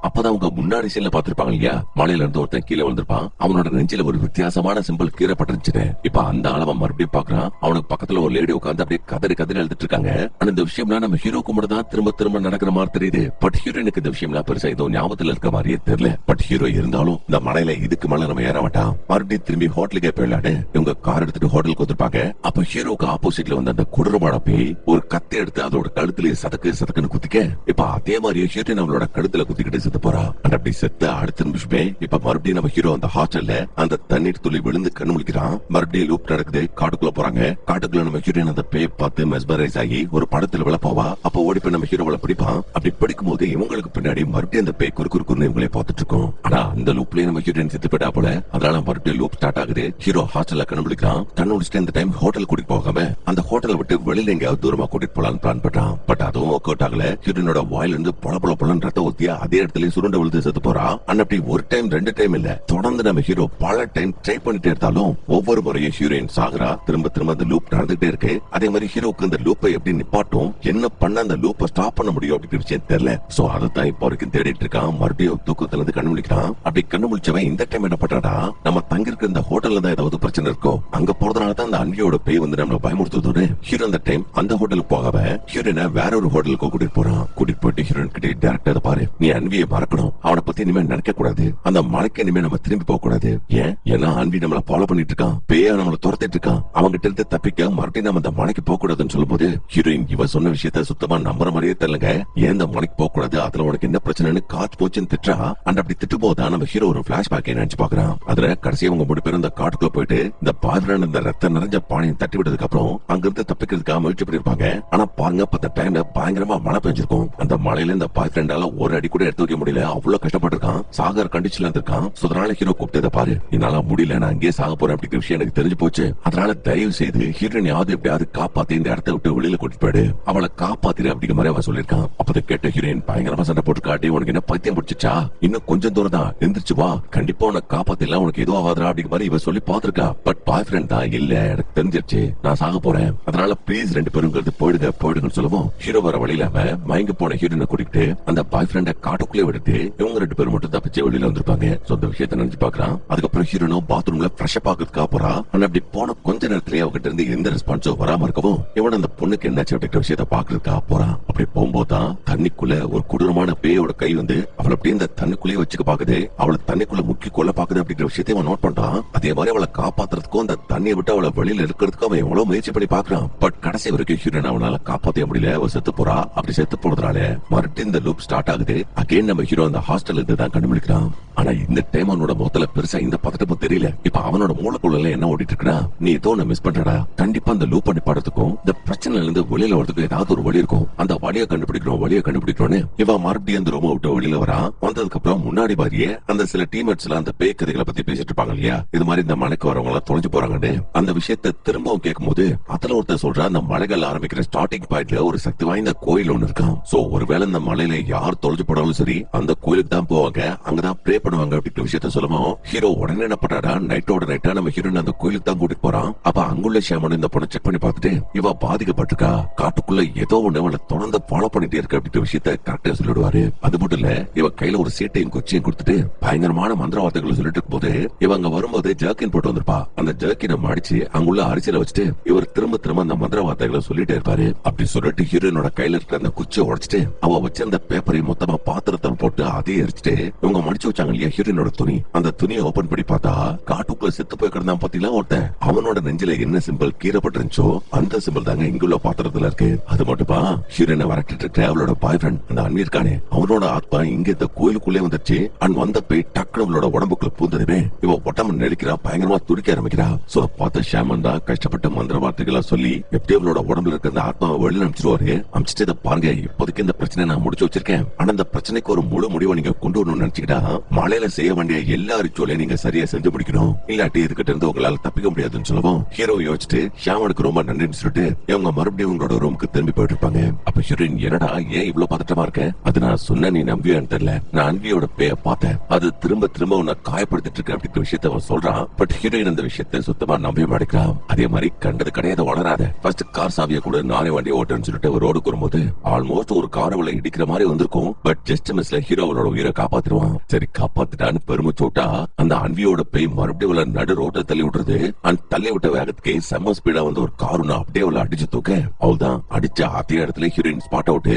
அப்பதான் அவங்க முன்னாடி சீன்ல பாத்திருப்பாங்க இல்லையா, மலையில இருந்து ஒருத்தன் கீழே வந்திருப்பான். அவனோட நெஞ்சில ஒரு வித்தியாசமான சிம்பிள் கீறப்பட்டிருந்துச்சு. இப்ப அந்த அளவை மறுபடியும் பாக்குறான். அவனுக்கு பக்கத்துல ஒரு லேடி உட்காந்து அப்படியே கதறி கதறி எழுதிட்டு இருக்காங்க. ஆனா இந்த விஷயம்லாம் நம்ம ஹீரோக்கு மட்டும் தான் திரும்ப திரும்ப நடக்கிற மாதிரி தெரியுது. பட் ஹீரோயினுக்கு இந்த விஷயம்லாம் பெருசா ஏதோ ஞாபகத்துல இருக்க மாதிரியே தெரியல. பட் ஹீரோ இருந்தாலும் இந்த மலையில இதுக்கு மேல நம்ம ஏற மாட்டான். மறுபடியும் திரும்பி ஹோட்டலுக்கே போயிடலான்னு இவங்க கார் எடுத்துட்டு ஹோட்டலுக்கு வந்திருப்பாங்க. அப்ப ஹீரோக்கு ஆப்போசிட்ல வந்து அந்த கொடூரமான பேய் ஒரு கத்தை எடுத்து அதோட கழுத்துலயே சதக்கு சதக்குன்னு குத்திக்க, இப்ப அதே மாதிரி ஹீரோயின் அவளோட கழுத்துல குத்திக்கிட்டு செத்து போறா. அப்படி செத்த அடுத்த நிமிஷமே இப்ப மறுபடியும் நம்ம ஹீரோ அந்த ஹாஸ்டல்ல அந்த தண்ணீர் துளி விழுந்து கண்ணு முழிக்கிறான். மறுபடியும் லூப் நடக்குது. காட்டுக்குள்ள போறாங்க. காட்டுக்குள்ள நம்ம ஹீரோயின் அந்த பேய் பார்த்து மெஸ்மரைஸ் ஆகி ஒரு படத்துல விழ போவா. அப்ப ஓடி போய் நம்ம ஹீரோவை பிடிப்பான். அப்படி பிடிக்கும் போது இவங்களுக்கு பின்னாடி மறுபடியும் அந்த பேய் குறுக்குன்னு இவங்களே பார்த்துட்டு இருக்கோம். ஆனா அந்த லூப்லயே நம்ம ஹீரோயின் செத்து போயிட்டா போல. அதனால மறுபடியும் லூப் ஸ்டார்ட் ஆகுது. ஹீரோ ஹாஸ்டல்ல கண்ணு முழிக்கிறான். கண்ணு முடிச்சுட்டு இந்த டைம் ஹோட்டல் கூட்டிட்டு போகாம அந்த ஹோட்டலை விட்டு வெளியில எங்கேயாவது தூரமா கூட்டிட்டு போலான்னு பிளான் பண்றான். பட் அதுவும் ஒர்க் அவுட் ஆகல. ஹீரோயினோட வாயில இருந்து பொல ரத்த ஊத்தியா அதே இடத்துல சுருண்ட விழுந்து செத்து போறா. அப்படி ஒரு டைம் ரெண்டு டைம் இல்ல, தொடர்ந்து நம்ம ஹீரோ பல டைம் ட்ரை பண்ணிட்டே இருந்தாலும் ஒவ்வொரு முறையும் ஹீரோயின் சாகுறா. திரும்ப திரும்ப அந்த லூப் நடந்துட்டே இருக்கு. அதே மாதிரி ஹீரோக்கு இந்த லூப்பை எப்படி நிப்பாட்டும், என்ன பண்ண அந்த லூப்பை ஸ்டாப் பண்ண முடியும் அப்படிங்கிற விஷயம் தெரியல. சோ அதான் இப்போ வரைக்கும் தேடிட்டு இருக்கான். மறுபடியும் தூக்கத்துல இருந்து கண்ணு முழிக்கிறான். அப்படி கண்ணு முழிச்சவன் இந்த டைம் என்ன பண்றாடா, நம்ம தங்கிருக்க இந்த ஹோட்டல்ல தான் ஏதாவது பிரச்சனை இருக்கோ, அங்க போறதுனால தான் அந்த அன்வியோட பேய் வந்து நம்மள பயமுறுத்துதுன்னு ஹீரோ அந்த டைம் அந்த ஹோட்டலுக்கு போகாம ஹீரோயினை வேற ஒரு ஹோட்டலுக்கு கூட்டிட்டு போறான். கூட்டிட்டு போயிட்டு ஹீரோயின் கிட்ட டேரக்டா பாரு, நீ அன்வியை மறக்கணும், அவனை பத்தி இனிமே நினைக்க கூடாது, அந்த மலைக்கு இனிமே நம்ம திரும்பி போக கூடாது. ஏன், ஏன்னா அன்பி நம்மள ஃபாலோ பண்ணிட்டு இருக்கான், பேயா நம்மள துரத்திட்டு இருக்கான், அவங்க கிட்ட இருந்து தப்பிக்க மறுபடியும் நம்ம அந்த மலைக்கு போக கூடாதுன்னு சொல்லும் போது ஹீரோயின் இவ சொன்ன விஷயத்த சுத்தமா நம்புற மாதிரியே தெரியலங்க. ஏன் இந்த மலைக்கு போக கூடாது, அதுல உனக்கு என்ன பிரச்சனைன்னு காத்து போச்சுன்னு திட்டா. அந்த அப்படி திட்டும் போதுதான் நம்ம ஹீரோ ஒரு பிளாஷ்பேக் நினைச்சு பாக்குறான். அதுல கடைசியா அவங்க மூணு பேரும் இந்த காட்டுக்குள்ள போயிட்டு இந்த பாய்ஃப்ரெண்ட் இந்த ரத்த நிறைஞ்ச பானையை தட்டி விட்டதுக்கு அப்புறம் அங்கிருந்து தப்பிக்கிறதுக்காக முயற்சி பண்ணிருப்பாங்க. ஆனா பாருங்க, பத்த டைம்ல பயங்கரமா மழை பெஞ்சிருக்கும். அந்த மழையில இந்த பாய்ஃப்ரெண்டால ஒரு அடி கூட எடுத்து வைக்க முடியல, அவ்வளவு கஷ்டப்பட்டிருக்கான், சாகர் கண்டிஷன்ல இருந்திருக்கான். அதனால ஹீரோ கூப்பிட்டத பாரு, என்னால முடியல, நான் அங்கேயே சாக போறேன் அப்படிங்கிற விஷயம் எனக்கு தெரிஞ்சு போச்சு. அதனால தயவு செய்து ஹீரோயின் யாவது எப்படியாவது காப்பாத்தி இந்த இடத்த விட்டு வெளியில கூட்டிட்டு போயிடு, அவளை காப்பாத்திரு அப்படிங்கிற மாதிரி அவன் சொல்லிருக்கான். அப்பதை கேட்ட ஹீரோயின் பயங்கரமா சண்டை போட்டு காட்டி, உனக்கு என்ன பைத்தியம் பிடிச்சிச்சா, இன்னும் கொஞ்சம் தூரம் தான், எந்திரிச்சு வா, கண்டிப்பா உனக்கு காப்பாத்திடலாம், உனக்கு எதுவும் ஆகாதா அப்படிங்கிற மாதிரி இவ சொல்லி பாத்துருக்கா. பட் பாய் ஃப்ரெண்ட் தான், இல்ல எனக்கு தெரிஞ்சிருச்சு, நான் சாக போறேன், அதனால பிளீஸ் ரெண்டு பேரும் போயிடுங்கன்னு சொல்லவும் ஹீரோ வர வழியில அவன் மயங்கி போன ஹீரோயினை கூட்டிட்டு அந்த பாய் ஃப்ரெண்ட காட்டுக்குள்ளே விட்டுட்டு இவங்க ரெண்டு பேரும் மட்டும் தப்பிச்சு வெளியில வந்திருப்பாங்க. சொந்த விஷயத்தை நினைச்சு பாக்குறான். அதுக்கப்புறம் ஹீரோனும் பாத்ரூம்ல ஃப்ரெஷ் அப் ஆகிறதுக்காக போறா. ஆனா அப்படி போன கொஞ்ச நேரத்திலேயே அவகிட்ட இருந்து எந்த ரெஸ்பான்ஸும் வராம இருக்கவும் இவன் அந்த பொண்ணுக்கு என்னாச்சு அப்படிங்கிற விஷயத்த பாக்குறதுக்காக போறான். அப்படி போகும்போதுதான் தண்ணிக்குள்ள ஒரு கொடூரமான பேயோட கை வந்து அவளை அப்படியே இந்த தண்ணிக்குள்ளேயே வச்சுக்க பாக்குது. அவளை தண்ணிக்குள்ள முக்கி கொள்ள பாக்குது அப்படிங்கிற விஷயத்தை அவன் நோட் பண்றான். அதே மாதிரி அவளை காப்பாத்துறதுக்கும் அந்த தண்ணியை விட்டு அவளை வெளியில இருக்கிறதுக்கும் அவன் எவ்வளவு முயற்சி பண்ணி பாக்குறான். பட் கடைசி வரைக்கும் ஹீரோன் அவனால காப்பாத்த முடியல, அவ செத்து போறா. அப்படி செத்து போறதுனால மறுபடியும் இந்த லூப் ஸ்டார்ட் ஆகுது. அகைன் நம்ம ஹீரோ அந்த ஹாஸ்டல் இருந்து தான் கண்டுபிடிக்கிறான். ஆனா இந்த டைம் அவனோட முகத்துல பெருசா இந்த பதட்டமும் தெரியல. இப்ப அவனோட மூளைக்குள்ள என்ன ஓடிட்டு இருக்கா, நீ ஏதோ ஒண்ணு மிஸ் பண்றடா, கண்டிப்பா அந்த லூப் பண்ணி பாடுறதுக்கும் இந்த பிரச்சனைல இருந்து வெளியில வரதுக்கு ஏதாவது ஒரு வழி இருக்கும், அந்த வழியை கண்டுபிடிக்கிறோம்னு இவன் மறுபடியும் அந்த ரூமை விட்டு வெளியில வரான். வந்ததுக்கு அப்புறம் முன்னாடி மாதிரியே அந்த சில டீம்மேட்ஸ் எல்லாம் அந்த பேய் கதைகளை பத்தி பேசிட்டு இருப்பாங்க இல்லையா, இது மாதிரி இந்த மலைக்கு வரவங்க எல்லாம் தொலைஞ்சு போறாங்கன்னு அந்த விஷயத்த திரும்பவும் கேட்கும் போது அதுல ஒருத்தர் சொல்ற, அந்த மலைகள் ஆரம்பிக்கிற ஸ்டார்டிங் பாயிண்ட்ல ஒரு சக்தி வாய்ந்த கோயில் ஒண்ணு இருக்கான். சோ ஒருவேளை இந்த மலையில யார் தொலைஞ்சு போனாலும் சரி அந்த கோயிலுக்கு தான் போவாங்க, அங்கதான் ப்ரே பண்ணுவாங்க அப்படிங்கிற விஷயத்த சொல்லவும் ஹீரோ உடனே என்ன பண்றாடா, நைட்டோட நைட்டா நம்ம ஹீரோயின் அந்த கோயிலுக்கு தான் கூட்டிட்டு போறான். அப்ப அங்குள்ள ஷியாமன் இந்த பொண்ணை செக் பண்ணி பார்த்துட்டு இவ பாதிக்கப்பட்டிருக்கா, காட்டுக்குள்ள ஏதோ ஒண்ணு அவளை தொடர்ந்து ஃபாலோ பண்ணிட்டே இருக்கு அப்படிங்கிற விஷயத்த கரெக்டா சொல்லிடுவாரு. அது மட்டும் இல்ல, இவ கையில ஒரு சீட்டையும் குச்சியும் கொடுத்துட்டு பயங்கரமான மந்திர வார்த்தைகளை சொல்லிட்டு இருக்கும் போது இவங்க வரும்போது ஜர்க்கின் போட்டு வந்திருப்பா. அந்த ஜர்க்கினை மடிச்சு அங்குள்ள அரிசியில வச்சுட்டு இவர் திரும்ப திரும்ப அந்த மந்திர வார்த்தைகளை சொல்லிட்டே இருப்பாரு. அப்படி சொல்லிட்டு ஹீரோயினோட கையில இருக்கிற அந்த குச்சியை உடைச்சிட்டு அவ வச்சிருந்த பேப்பரை மொத்தமா பாத்திரத்தை போட்டு அதே எரிச்சிட்டு இவங்க மடிச்சு வச்சாங்க இல்லையா ஹீரோயினோட துணி, அந்த துணியை ஓபன் பண்ணி பார்த்தா காட்டுக்குள்ள செத்து போய் கிடந்தான் பாத்தீங்களா ஒருத்தன், அவனோட நெஞ்சில என்ன சிம்பிள் கீறப்பட்டிருந்துச்சோ அந்த சிம்பிள் தாங்க இங்குள்ள பாத்திரத்துல இருக்கு. அது மட்டுமா, ஹீரோயினை வரட்டிட்டு இருக்க அவளோட பாய் ஃப்ரெண்ட் அந்த அன்வி இருக்கானே, அவனோட ஆத்மா இங்க இந்த கோயிலுக்குள்ளே வந்துருச்சு. அண்ட் வந்த போய் டக்குனு அவளோட உடம்புக்குள்ள பூந்ததுமே இவ ஒட்ட பட்டம் நெளிக்கிறா, பயங்கரமா துடிக்க ஆரம்பிக்கிறா. சோ பார்த்த ஷாமன் தான் கஷ்டப்பட்ட மந்திர வார்த்தைகளா சொல்லி எப்படி அவளோட உடம்புல இருக்க அந்த ஆத்மாவை வெளியில அனுப்பிச்சிருவாரு. அமிச்சிட்டு இதை பாருங்க, இப்போதைக்கு இந்த பிரச்சனை நான் முடிச்சு வச்சிருக்கேன். ஆனா இந்த பிரச்சனைக்கு ஒரு முழு முடிவை நீங்க கொண்டு வரணும்னு நினைச்சுக்கிட்டா மலையில செய்ய வேண்டிய எல்லா ரிச்சுவலையும் நீங்க சரியா செஞ்சு முடிக்கணும். இல்லாட்டி இதுகிட்ட இருந்து உங்களால தப்பிக்க முடியாதுன்னு சொல்லவும் ஹீரோ யோசிச்சுட்டு ஷாமனுக்கு ரொம்ப நன்றின்னு சொல்லிட்டு இவங்க மறுபடியும் உங்களோட ரூமுக்கு திரும்பி போயிட்டு இருப்பாங்க. அப்ப ஹீரோயின், என்னடா ஏன் இவ்வளவு பதட்டமா இருக்க? அது நான் சொன்ன நீ நம்பியான்னு தெரியல. நான் அன்வியோட பேய பார்த்தேன், அது திரும்ப திரும்ப உன்னை காயப்படுத்திட்டு இருக்கு அப்படிங்கிற விஷயத்த அவன் சொல்றான். பட் ஹீரோயின் அந்த விஷயத்த சுத்தமா நம்பவே மாட்டேங்கிறான். அதே மாதிரி கண்டது கிடையாது வளராத, ஃபர்ஸ்ட் கார் சாவியை கூட நானே வண்டி ஓட்டுன்னு சொல்லிட்டு ஒரு ரோடுக்கு வரும்போது ஆல்மோஸ்ட் ஒரு காரவளை இடிக்கிற மாதிரி வந்திருக்கும். பட் ஜஸ்ட் மிஸ்ல ஹீரோ அவளோட உயிரை காப்பாத்துருவான். சரி காப்பாத்துட்டான்னு பெருமை சோட்டா அந்த அன்வியோட பேய் மறுபடியும் நடு ரோட்டை தள்ளி விட்டுறது. அந்த தள்ளி விட்ட வேகத்துக்கு செம்ம ஸ்பீடா வந்து ஒரு காருன்னு அப்படியே அவளை அடிச்சு தூக்க அவள்தான் அடிச்ச அதே இடத்துல ஹீரோயின் ஸ்பாட் அவுட்.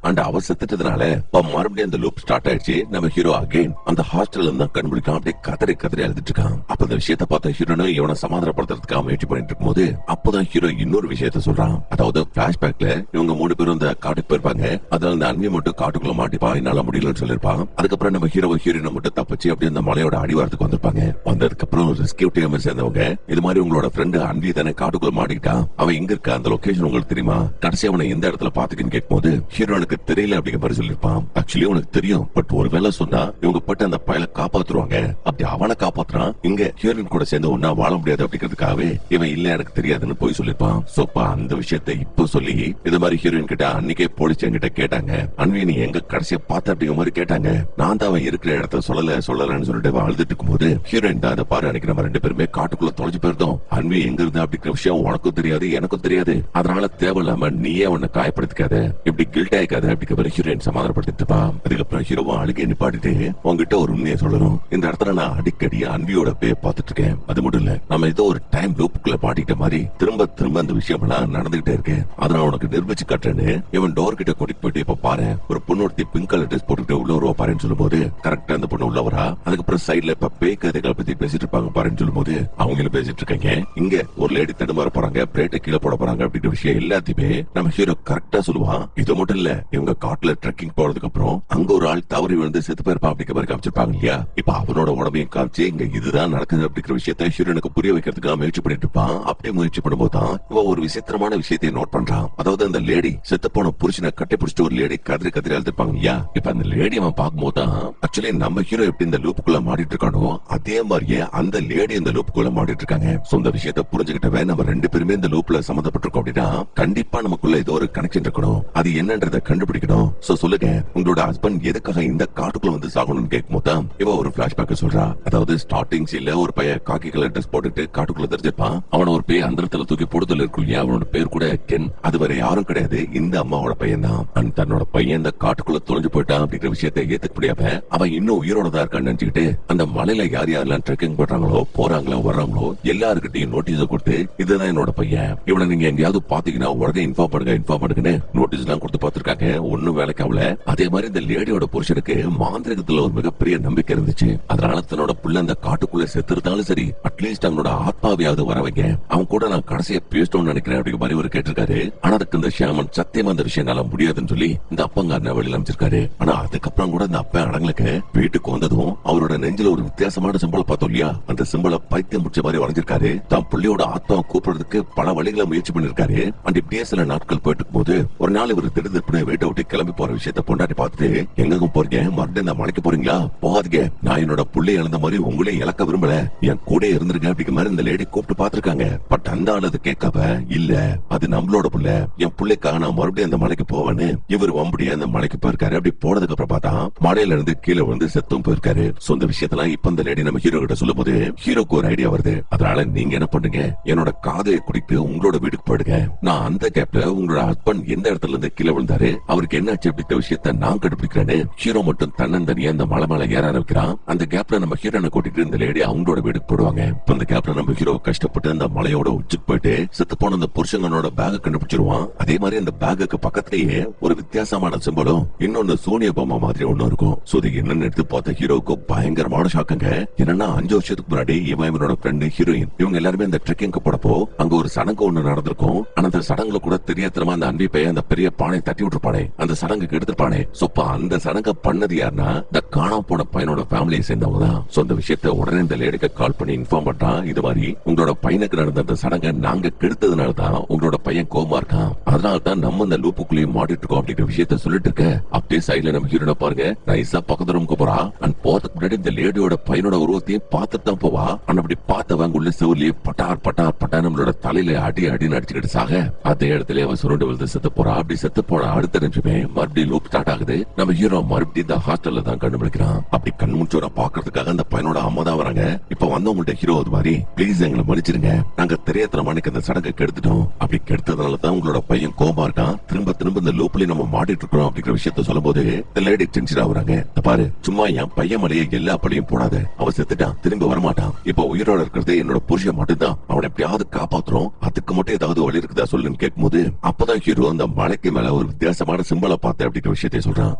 அண்ட் அவ செத்துட்டதுனால மறுபடியும் அந்த லூப் ஸ்டார்ட் ஆயிடுச்சு. நம்ம ஹீரோ அகைன் அந்த ஹாஸ்டல்ல இருந்தா கண்டுபிடிக்காம அப்படியே கதறி கதறி அழுதுட்டு இருக்கான். அப்ப இந்த விஷயத்த பார்த்த ஹீரோனும் இவனை சமாதானப்படுத்துறதுக்காக முயற்சி பண்ணிட்டு இருக்கும் போது அப்பதான் ஹீரோ இன்னொரு விஷயத்த சொல்றான். அதாவது பிளாஷ்பேக்ல இவங்க 3 பேரும் இந்த காட்டுக்கு போயிருப்பாங்க. அதனால அந்த அன்வி மட்டும் காட்டுக்குள்ள மாட்டிப்பா, என்னால முடியலன்னு சொல்லிருப்பான். அதுக்கப்புறம் நம்ம ஹீரோ ஹீரோனை மட்டும் தப்பிச்சு அப்படியே அந்த மலையோட அடிவாரத்துக்கு வந்திருப்பாங்க. வந்ததுக்கு அப்புறம் ரெஸ்கியூ டீம் சேர்ந்தவங்க இது மாதிரி உங்களோட ஃப்ரெண்டு அன்வி தானே காட்டுக்குள்ள மாட்டிக்கிட்டா, அவன் எங்க இருக்க, அந்த லொகேஷன் உங்களுக்கு தெரியுமா, கடைசி அவனை எந்த இடத்துல பாத்துக்கின்னு கேட்கும் போது ஹீரோனுக்கு தெரியல அப்படிங்கிற மாதிரி சொல்லிருப்பான். ஆக்சுவலி உனக்கு தெரியும், பட் ஒருவேளை சொன்னா இவங்க பட்டு அந்த பயலை காப்பாத்துருவாங்க. அப்படி அவனை காப்பாத்துறான். இங்க ஹீரோயின் கூட சேர்ந்து ஒன்னா வாழ முடியாது அப்படிங்கிறதுக்காகவே இவன் இல்ல எனக்கு தெரியாதுன்னு போய் சொல்லிருப்பான். சோப்பா அந்த விஷயத்தை இப்போ சொல்லி இது மாதிரி ஹீரோயின் கிட்ட அன்னைக்கே போலீஸ் என்கிட்ட கேட்டாங்க, அன்வி நீ எங்க கடைசியா பார்த்த அப்படிங்கிற மாதிரி கேட்டாங்க. நான் தான் அவன் இருக்கிற இடத்த சொல்லலன்னு சொல்லிட்டு அழுதுட்டு இருக்கும் போது ஹீரோயின் தான் அதை பாரு, அன்னைக்கு நம்ம 2 பேருமே காட்டுக்குள்ள தொலைஞ்சு போயிருந்தோம். அன்வி எங்க இருந்தா அப்படிங்கிற விஷயம் உனக்கும் தெரியாது எனக்கும் தெரியாது. அதனால தேவையில்லாம நீயே அவனை காயப்படுத்திக்காத, இப்படி கில்ட் ஆயிக்காத அப்படிங்கிற ஹீரோயின் சமாதானப்படுத்திட்டு இருப்பான். அதுக்கப்புறம் ஹீரோவா அழுகை நிப்பாட்டிட்டு உங்ககிட்ட ஒரு உண்மையை சொல்லணும், இந்த இடத்துல நான் அடிக்கடி அன்வியோட பேய பார்த்துட்டு இருக்கேன். அது மட்டும் இல்ல, நம்ம ஏதோ ஒரு டைம் லூப்புக்குள்ள மாட்டிக்கிட்ட மாதிரி திரும்ப திரும்ப அந்த விஷயம் எல்லாம் நடந்துகிட்டே இருக்கு. அதனால உனக்கு நிரூபிச்சு காட்டுறேன்னு இவன் டோர் கிட்ட கூட்டிட்டு போயிட்டு இப்ப பாரு, ஒரு பொண்ணு பிங்க் கலர் ட்ரெஸ் போட்டுட்டு உள்ள வருவா பாருன்னு சொல்லும் போது கரெக்டா அந்த பொண்ணு உள்ள வரா. அதுக்கப்புறம் சைட்ல இப்ப பேய் கதைகளை பத்தி பேசிட்டு இருப்பாங்க பாருன்னு சொல்லும் போது அவங்களும் பேசிட்டு இருக்காங்க. இங்க ஒரு லேடி தடுமாற போறாங்க, பிரேட்டை கீழே போட போறாங்க அப்படின்ற விஷயம் எல்லாத்தையுமே நம்ம ஹீரோ கரெக்டா சொல்லுவான். இது மட்டும் இல்ல, இவங்க காட்டுல ட்ரெக்கிங் போறதுக்கு அப்புறம் அங்க ஒரு ஆள் தவறி விழுந்து செத்து போயிருப்பா அப்படிங்கிற மாதிரி காமிச்சிருப்பாங்க இல்லையா. இப்ப அவனோட உடம்பையும் காமிச்சு இங்க இதுதான் நடக்குது அப்படிங்கிற விஷயத்த ஹீரோனுக்கு புரிய வைக்கிறதுக்கு முயற்சி பண்ணிட்டு இருப்பான். அப்படியே முயற்சி பண்ணும்போது தான் இவன் ஒரு விசித்திரமான விஷயத்தை நோட் பண்றான். அதாவது அந்த லேடி செத்து போன புருஷனை கட்டி பிடிச்சிட்டு ஒரு லேடி கதறி கதறி அழுத்திருப்பாங்க இல்லையா. இப்ப அந்த லேடி அவன் பார்க்கும்போது தான் ஆக்சுவலி நம்ம ஹீரோ எப்படி இந்த லூப்புக்குள்ள மாட்டிட்டு இருக்கானோ அதே மாதிரியே அந்த லேடி இந்த லூப்புக்குள்ள மாட்டிட்டு இருக்காங்க. சொந்த விஷயத்தை புரிஞ்சுக்கிட்டவே நம்ம 2 பேருமே இந்த லூப்ல சம்மந்தப்பட்டிருக்கோம் அப்படின்னா கண்டிப்பா நமக்குள்ள ஏதோ ஒரு கனெக்ஷன் இருக்கணும். அது என்னன்றதை கண்டுபிடிக்கணும். சொல்லுங்க, உங்களோட ஹஸ்பண்ட் எதுக்காக இந்த காட்டுக்குள்ள வந்து சாகணும்னு கேட்கும்போது இவ ஒரு பிளாஷ்பேக் சொல்றா. அதாவது ஸ்டார்டிங் சீன்ல ஒரு பையன் காக்கி கலர் ட்ரெஸ் போட்டுட்டு காட்டுக்குள்ள தெரிஞ்சிருப்பான். அவன ஒரு பேய் அந்தரத்துல தூக்கி போடுதல் இருக்கும் இல்லையா, அவனோட பேர் கூட கென். அது வேற யாரும் கிடையாது, இந்த அம்மாவோட பையன் தான். தன்னோட பையன் இந்த காட்டுக்குள்ள தொலைஞ்சு போயிட்டான் அப்படிங்கிற விஷயத்தை ஏத்துக்க முடியாம அவன் இன்னும் உயிரோட தான் இருக்கான்னு நினைச்சுக்கிட்டு அந்த மலையில யார் யாரெல்லாம் ட்ரெக்கிங் பண்றாங்களோ போறாங்களோ வர்றாங்களோ எல்லாருக்கிட்டையும் நோட்டீஸ் கொடுத்து இதுதான் என்னோட பையன், இவனை நீங்க எங்கேயாவது பாத்தீங்கன்னா உடனே இன்ஃபார்ம் பண்ணுங்கன்னு நோட்டீஸ் எல்லாம் கொடுத்து பாத்துருக்காங்க. ஒன்னும் வேலைக்கு ஆகல. அதே மாதிரி இந்த லேடியோட புருஷனுக்கு மாந்திரிகத்துல ஒரு மிகப்பெரிய நம்பிக்கை இருந்துச்சு. அதனால தன்னோட புள்ள அந்த காட்டுக்குள்ள செத்துருந்தாலும் சரி அட்லீஸ்ட் அவனோட ஆத்மாவையாவது வர வைங்க, அவன் கூட நான் கடைசியா பேசணும்னு நினைக்கிறேன் அப்படிங்கிற மாதிரி ஒரு கேட்டிருக்காரு. ஆனா அதுக்கு இந்த ஷியாமன் சத்தியமா அந்த விஷயம் என்னால முடியாதுன்னு சொல்லி இந்த அப்பங்காரனை வெளியில அமைச்சிருக்காரு. ஆனா அதுக்கப்புறம் கூட இந்த அப்ப அடங்களுக்கு வீட்டுக்கு வந்ததும் அவரோட நெஞ்சில ஒரு வித்தியாசமான சிம்பலை பார்த்தோம் இல்லையா, அந்த சிம்பலை பைத்தியம் முடிச்ச மாதிரி வரைஞ்சிருக்காரு. தான் புள்ளியோட ஆத்மாவை கூப்பிடுறதுக்கு பல வழிகளை முயற்சி பண்ணிருக்காரு. அண்ட் இப்படியே சில நாட்கள் போயிட்டு இருக்கும் போது ஒரு நாள் இவர் திடீர்னு வீட்டை விட்டு கிளம்பி போற விஷயத்த பொண்டாட்டி பார்த்துட்டு எங்க போறீங்க, மறுபடியும் இந்த மலைக்கு போறீங்களா, போகாதீங்க, நான் என்னோட புள்ளை இழந்த மாதிரி உங்களையும் இழக்க விரும்பல, என் கூட இருந்திருக்க அப்படிங்கிற மாதிரி இந்த லேடி கூப்பிட்டு பாத்துருக்காங்க. பட் அந்த ஆள் அது கேட்காம இல்ல அது நம்மளோட புள்ள, என் பிள்ளைக்காக நான் மறுபடியும் அந்த மலைக்கு போவேன்னு இவர் வம்படியா அந்த மலைக்கு போயிருக்காரு. அப்படி போனதுக்கு அப்புறம் பார்த்தா மலையில இருந்து கீழே வந்து செத்தும் போயிருக்காரு. சொந்த விஷயத்தெல்லாம் இப்ப அந்த லேடி நம்ம ஹீரோ கிட்ட சொல்லும் போது ஹீரோக்கு ஒரு ஐடியா வருது. அதனால நீங்க என்ன பண்றீங்க, என்னோட காதையை குடித்து உங்களோட வீட்டுக்கு போயிடுங்க, நான் அந்த கேப்ல உங்களோட ஹஸ்பண்ட் எந்த இடத்துல இருந்து கீழே விழுந்தாரு, அவருக்கு என்னாச்சு அப்படிங்கிற விஷயத்த நான் கண்டுபிடிக்கிறேன்னு ஹீரோ மட்டும் தன்னந்தனியா அந்த மலை மேல ஏற ஆரம்பிக்கிறான். அந்த கேப்ல நம்ம ஹீரோனை கூட்டிட்டு இந்த லேடி அவங்களோட வீட்டுக்கு போடுவாங்க. அந்த கேப்ல நம்ம ஹீரோ கஷ்டப்பட்டு அந்த மலையோட உச்சிக்கு போயிட்டு செத்து போன அந்த புருஷனோட பேக கண்டுபிடிச்சிருவான். அதே மாதிரி அந்த பேகுக்கு பக்கத்திலேயே ஒரு வித்தியாசமான சிம்பலும் இன்னொன்னு சூனிய பொம்மை மாதிரி ஒண்ணு இருக்கும். என்னன்னு எடுத்து பார்த்த ஹீரோக்கு பயங்கரமான ஷாக்குங்க. என்னன்னா 5 வருஷத்துக்கு முன்னாடி இவனோட ஃப்ரெண்டு ஹீரோயின் இவங்க எல்லாருமே அந்த ட்ரெக்கிங் போடப்போ அங்க ஒரு சடங்கு ஒண்ணு நடந்திருக்கும். ஆனா அந்த சடங்குல கூட தெரியாதனமா அந்த அன்பி பையன் அந்த பெரிய பானை தட்டி விட்டுருப்பான். பண்ணிருப்பானே, அந்த சடங்குக்கு எடுத்திருப்பானே. சோப்பா அந்த சடங்கை பண்ணது யாருன்னா இந்த காணாம போன பையனோட ஃபேமிலியை சேர்ந்தவங்க தான். சோ அந்த விஷயத்த உடனே இந்த லேடிக்கு கால் பண்ணி இன்ஃபார்ம் பண்றான். இது மாதிரி உங்களோட பையனுக்கு நடந்த அந்த சடங்கை நாங்க கெடுத்ததுனால தான் உங்களோட பையன் கோமா இருக்கான், அதனால தான் நம்ம இந்த லூப்புக்குள்ளேயும் மாட்டிட்டு இருக்கோம் அப்படிங்கிற விஷயத்த சொல்லிட்டு இருக்க. அப்படியே சைடுல நம்ம ஹீரோனை பாருங்க, நைஸா பக்கத்து ரூமுக்கு போறா. அண்ட் போறதுக்கு முன்னாடி இந்த லேடியோட பையனோட உருவத்தையும் பார்த்துட்டு தான் போவா. ஆனா அப்படி பார்த்தவங்க உள்ள செவுலியே பட்டார் பட்டார் பட்டா நம்மளோட தலையில அடி அடி நடிச்சுக்கிட்டு சாக அதே இடத்துல அவன் சுருண்டு விழுந்து செத்து போறா. அப்படி செத்து போன அடுத்த நிமிஷமே மறுபடியும் லூப் ஸ்டார்ட் ஆகுது. நம்ம ஹீரோ மறுபடியும் இந்த ஹாஸ்டல்ல தான் கண்டுபிடிக்கிறான். அப்படி கண் முடிச்சோட பாக்குறதுக்காக அந்த பையனோட அம்மா தான் வராங்க. இப்ப வந்தவங்கள்ட்ட ஹீரோ அது மாதிரி, ப்ளீஸ் எங்களை மன்னிச்சிருங்க, நாங்க தெரியாதனமானிக்கு அந்த சடங்கை கெடுத்துட்டோம். அப்படி கெடுத்ததுனால தான் உங்களோட பையன் கோபமா இருக்கான், திரும்ப திரும்ப இந்த லூப்ல நம்ம மாட்டிட்டு இருக்கோம் அப்படிங்கிற விஷயத்த சொல்லும் போது இந்த லேடி டென்ஷன் ஆகுறாங்க. பாரு, சும்மா என் பையன் மலையை எல்லா பழியும் போடாத, அவன் செத்துட்டான், திரும்ப வரமாட்டான். இப்ப உயிரோட இருக்கிறது என்னோட புருஷன் மட்டும்தான், அவனை எப்படியாவது காப்பாத்துறோம், அதுக்கு மட்டும் ஏதாவது வழி இருக்குதா சொல்லுன்னு கேட்கும்போது அப்பதான் ஹீரோ அந்த மலைக்கு மேல ஒரு வித்தியாசமான சிம்பலை பார்த்து அப்படிங்கிற விஷயத்தை சொல்றான்.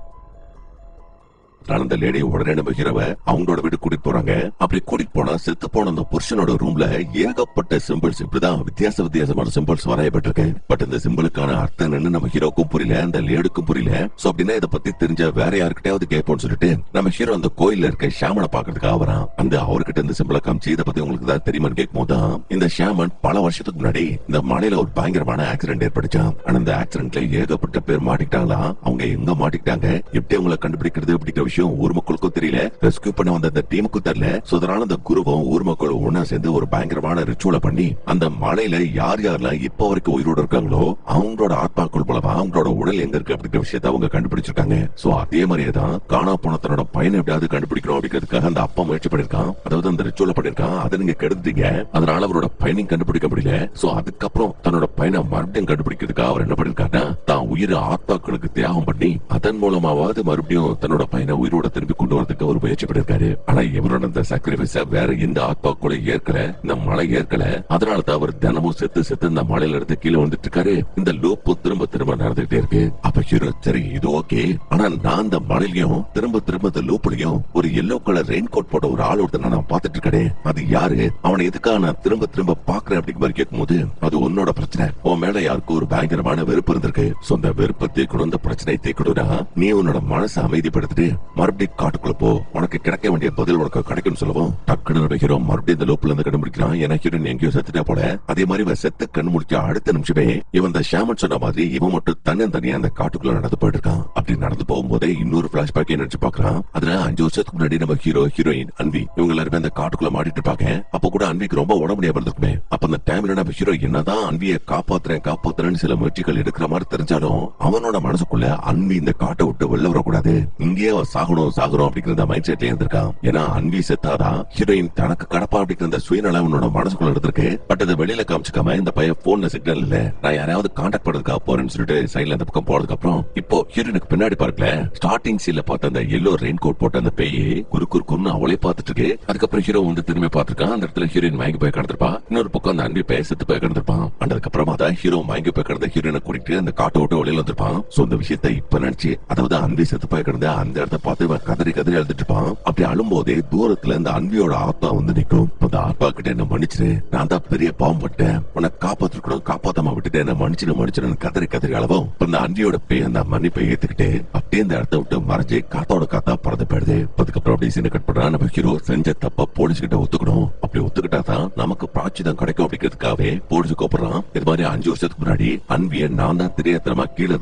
அந்த லேடி உடனே நம்ம ஹீரோவை அவங்களோட வீடு கூட்டிட்டு போறாங்க. அப்படி கூட்டிட்டு போனா செத்து போன அந்த புருஷனோட ரூம்ல ஏகப்பட்ட சிம்பிள்ஸ், இப்படிதான் வித்தியாசமான சிம்பிள்ஸ் வரையப்பட்டிருக்கு. பட் இந்த சிம்பிளுக்கான அர்த்தம் என்னன்னு நம்ம ஹீரோக்கும் புரியல, அந்த லேடுக்கும் புரியல. சோ அப்படின்னா இதை பத்தி தெரிஞ்ச வேற யாருக்கிட்டையாவது கேட்போம்னு சொல்லிட்டு நம்ம ஹீரோ அந்த கோயில்ல இருக்க ஷாமனை பாக்குறதுக்காக வரான். அந்த அவர்கிட்ட இந்த சிம்பிளை காமிச்சு இதை பத்தி உங்களுக்கு தான் தெரியுமான்னு கேட்கும் போதுதான் இந்த ஷாமன் பல வருஷத்துக்கு முன்னாடி இந்த மலையில ஒரு பயங்கரமான ஆக்சிடென்ட் ஏற்பட்டுச்சான். ஆனா அந்த ஆக்சிடென்ட்ல ஏகப்பட்ட பேர் மாட்டிக்கிட்டாங்களா, அவங்க எங்க மாட்டிக்கிட்டாங்க, எப்படி அவங்களை கண்டுபிடிக்கிறது அப்படிங்கிற விஷயம் ஊர் மக்களுக்கும் தெரியல, ரெஸ்கியூ பண்ண வந்த அந்த டீமுக்கும் தெரியல. அதனால அந்த குருவும் ஊர் மக்களும் ஒன்னா சேர்ந்து ஒரு பயங்கரமான ரிச்சுவலை பண்ணி அந்த மலையில யார் யாரெல்லாம் இப்ப வரைக்கும் உயிரோடு இருக்காங்களோ அவங்களோட ஆத்மாக்கள் மூலமா அவங்களோட உடல் எங்க இருக்கு அப்படிங்கிற விஷயத்த அவங்க கண்டுபிடிச்சிருக்காங்க. சோ அதே மாதிரியே தான் காணா போன தன்னோட பையனை எப்படியாவது கண்டுபிடிக்கணும் அப்படிங்கிறதுக்காக அந்த அப்பா முயற்சி பண்ணிருக்கான். அதாவது அந்த ரிச்சுவலை பண்ணிருக்கான், அதை நீங்க கெடுத்தீங்க, அதனால அவரோட பையனையும் கண்டுபிடிக்க முடியல. சோ அதுக்கப்புறம் தன்னோட பையனை மறுபடியும் கண்டுபிடிக்கிறதுக்காக அவர் என்ன பண்ணிருக்காருன்னா தான் உயிரை ஆத்மாக்களுக்கு தியாகம் பண்ணி அதன் மூலமாவது மறுபடியும் தன்னோட பையனை உயிரோட திருப்பி கொண்டு வரதுக்கு ஒரு முயற்சி பண்ணிருக்காரு. ஆனா இவரோட அந்த சாக்ரிஃபைஸ வேற எந்த ஆத்மாக்களை ஏற்கல, இந்த மலை ஏற்கல. அதனாலதான் அவர் தினமும் செத்து செத்து இந்த மலையில இருந்து கீழே வந்துட்டு இருக்காரு. இந்த லூப்பு திரும்ப திரும்ப நடந்துகிட்டே இருக்கு. அப்ப ஹீரோ சரி இது ஓகே, ஆனா நான் இந்த மலையிலயும் திரும்ப திரும்ப இந்த லூப்லயும் ஒரு எல்லோ கலர் ரெயின் கோட் போட்ட ஒரு ஆள் ஒருத்தர் நான் பாத்துட்டு இருக்கேன், அது யாரு, அவனை எதுக்காக நான் திரும்ப திரும்ப பாக்குறேன் அப்படிங்கிற மாதிரி கேட்கும்போது அது உன்னோட பிரச்சனை, உன் மேல யாருக்கும் ஒரு பயங்கரமான வெறுப்பு இருந்திருக்கு. சொந்த வெறுப்பை தீக்கணும், இந்த பிரச்சனை தீக்கணும்னா நீ உன்னோட மனசை அமைதிப்படுத்திட்டு மறுபடியும் காட்டுக்குள்ள போ, உனக்கு கிடைக்க வேண்டிய பதில் உனக்கு கிடைக்கும் சொல்லவும் டக்குனு ஹீரோ மறுபடியும் இந்த லூப்ல இருந்து கண்டுபிடிக்கிறான். ஏன்னா ஹீரோன் எங்கேயோ செத்துட்டா போல. அதே மாதிரி இவன் செத்து கண்ணு முடிச்ச அடுத்த நிமிஷமே இவன் இந்த ஷாமன் சொன்ன மாதிரி இவன் மட்டும் தனியா அந்த காட்டுக்குள்ள நடந்து போயிட்டு இருக்கான். அப்படி நடந்து போகும்போதே இன்னொரு பிளாஷ்பேக் நினைச்சு பாக்குறான். அதுல 5 வருஷத்துக்கு முன்னாடி நம்ம ஹீரோ ஹீரோயின் அன்வி இவங்க எல்லாருமே அந்த காட்டுக்குள்ள மாட்டிட்டு இருப்பாங்க. அப்ப கூட அன்விக்கு ரொம்ப உடம்பு முடியாம இருந்திருக்குமே. அப்ப அந்த டைம்ல நம்ம ஹீரோ என்னதான் அன்வியை காப்பாத்துறேன்னு சில முயற்சிகள் எடுக்கிற மாதிரி தெரிஞ்சாலும் அவனோட மனசுக்குள்ள அன்வி இந்த காட்டை விட்டு வெளில வரக்கூடாது, இங்கேயே சாகணும் அப்படிங்கிற மைண்ட் செட்ல இருந்திருக்கான். ஏன்னா அன்வி செத்தாதான் ஹீரோயின் தனக்கு கடப்பா அப்படிங்கிற அந்த சுயநலம் அவனோட மனசுக்குள்ள இருந்திருக்கு. பட் அதை வெளியில காமிச்சுக்காம இந்த பையன் போன்ல சிக்னல் இல்ல, நான் யாராவது கான்டாக்ட் பண்றதுக்காக போறேன்னு சொல்லிட்டு சைட்ல அந்த பக்கம் போறதுக்கு அப்புறம் இப்போ ஹீரோனுக்கு பின்னாடி பார்க்கல ஸ்டார்டிங் சீன்ல பார்த்த அந்த எல்லோ ரெயின் கோட் போட்ட அந்த பேய் குறுன்னு அவளே பார்த்துட்டு இருக்கு. அதுக்கப்புறம் ஹீரோ வந்து திரும்பி பார்த்திருக்கான். அந்த இடத்துல ஹீரோயின் மயங்கி போய் கிடந்திருப்பா. இன்னொரு பக்கம் அந்த அன்பி பேய் செத்து போய் கிடந்திருப்பான். அதுக்கப்புறமா தான் ஹீரோ மயங்கி போய் கிடந்த ஹீரோனை கூட்டிட்டு அந்த காட்டை விட்டு வெளியில வந்திருப்பான். சோ இந்த விஷயத்தை இப்ப நினைச்சு, அதாவது அன்பி செத்து போய் கிடந்த அந்த இடத்த பார்த்து கதறி எழுதிட்டு இருப்பான். அப்படி அழும்போதே தூரத்துல இந்த அன்பியோட ஆத்மா வந்து நிக்கும். அந்த ஆத்மா கிட்ட என்ன மன்னிச்சிரு, நான் தான் பெரிய பாவம் பட்டேன், உன்னை காப்பாத்திருக்கணும், காப்பாத்தாம விட்டுட்டு என்ன மன்னிச்சிரு கதறி அளவும் அந்த அன்பியோட பேய் அந்த மன்னிப்பை ஏத்துக்கிட்டு அப்படியே இந்த இடத்த விட்டு மறைஞ்சு காத்தோட காத்தா பறந்து போயிடுது. அதுக்கப்புறம் அப்படியே சீனை கட் பண்றா. நம்ம ஹீரோ செஞ்ச தப்ப போலீஸ் கிட்ட ஒத்துக்கணும், அப்படி ஒத்துக்கிட்டா தான் நமக்கு பிராய்ச்சித்தம் கிடைக்கும் அப்படிங்கிறதுக்காகவே போலீஸ் கூப்பிடுறான். இது மாதிரி 5 வருஷத்துக்கு முன்னாடி அன்பியை நான் தான் தெரியாதனமா கீழே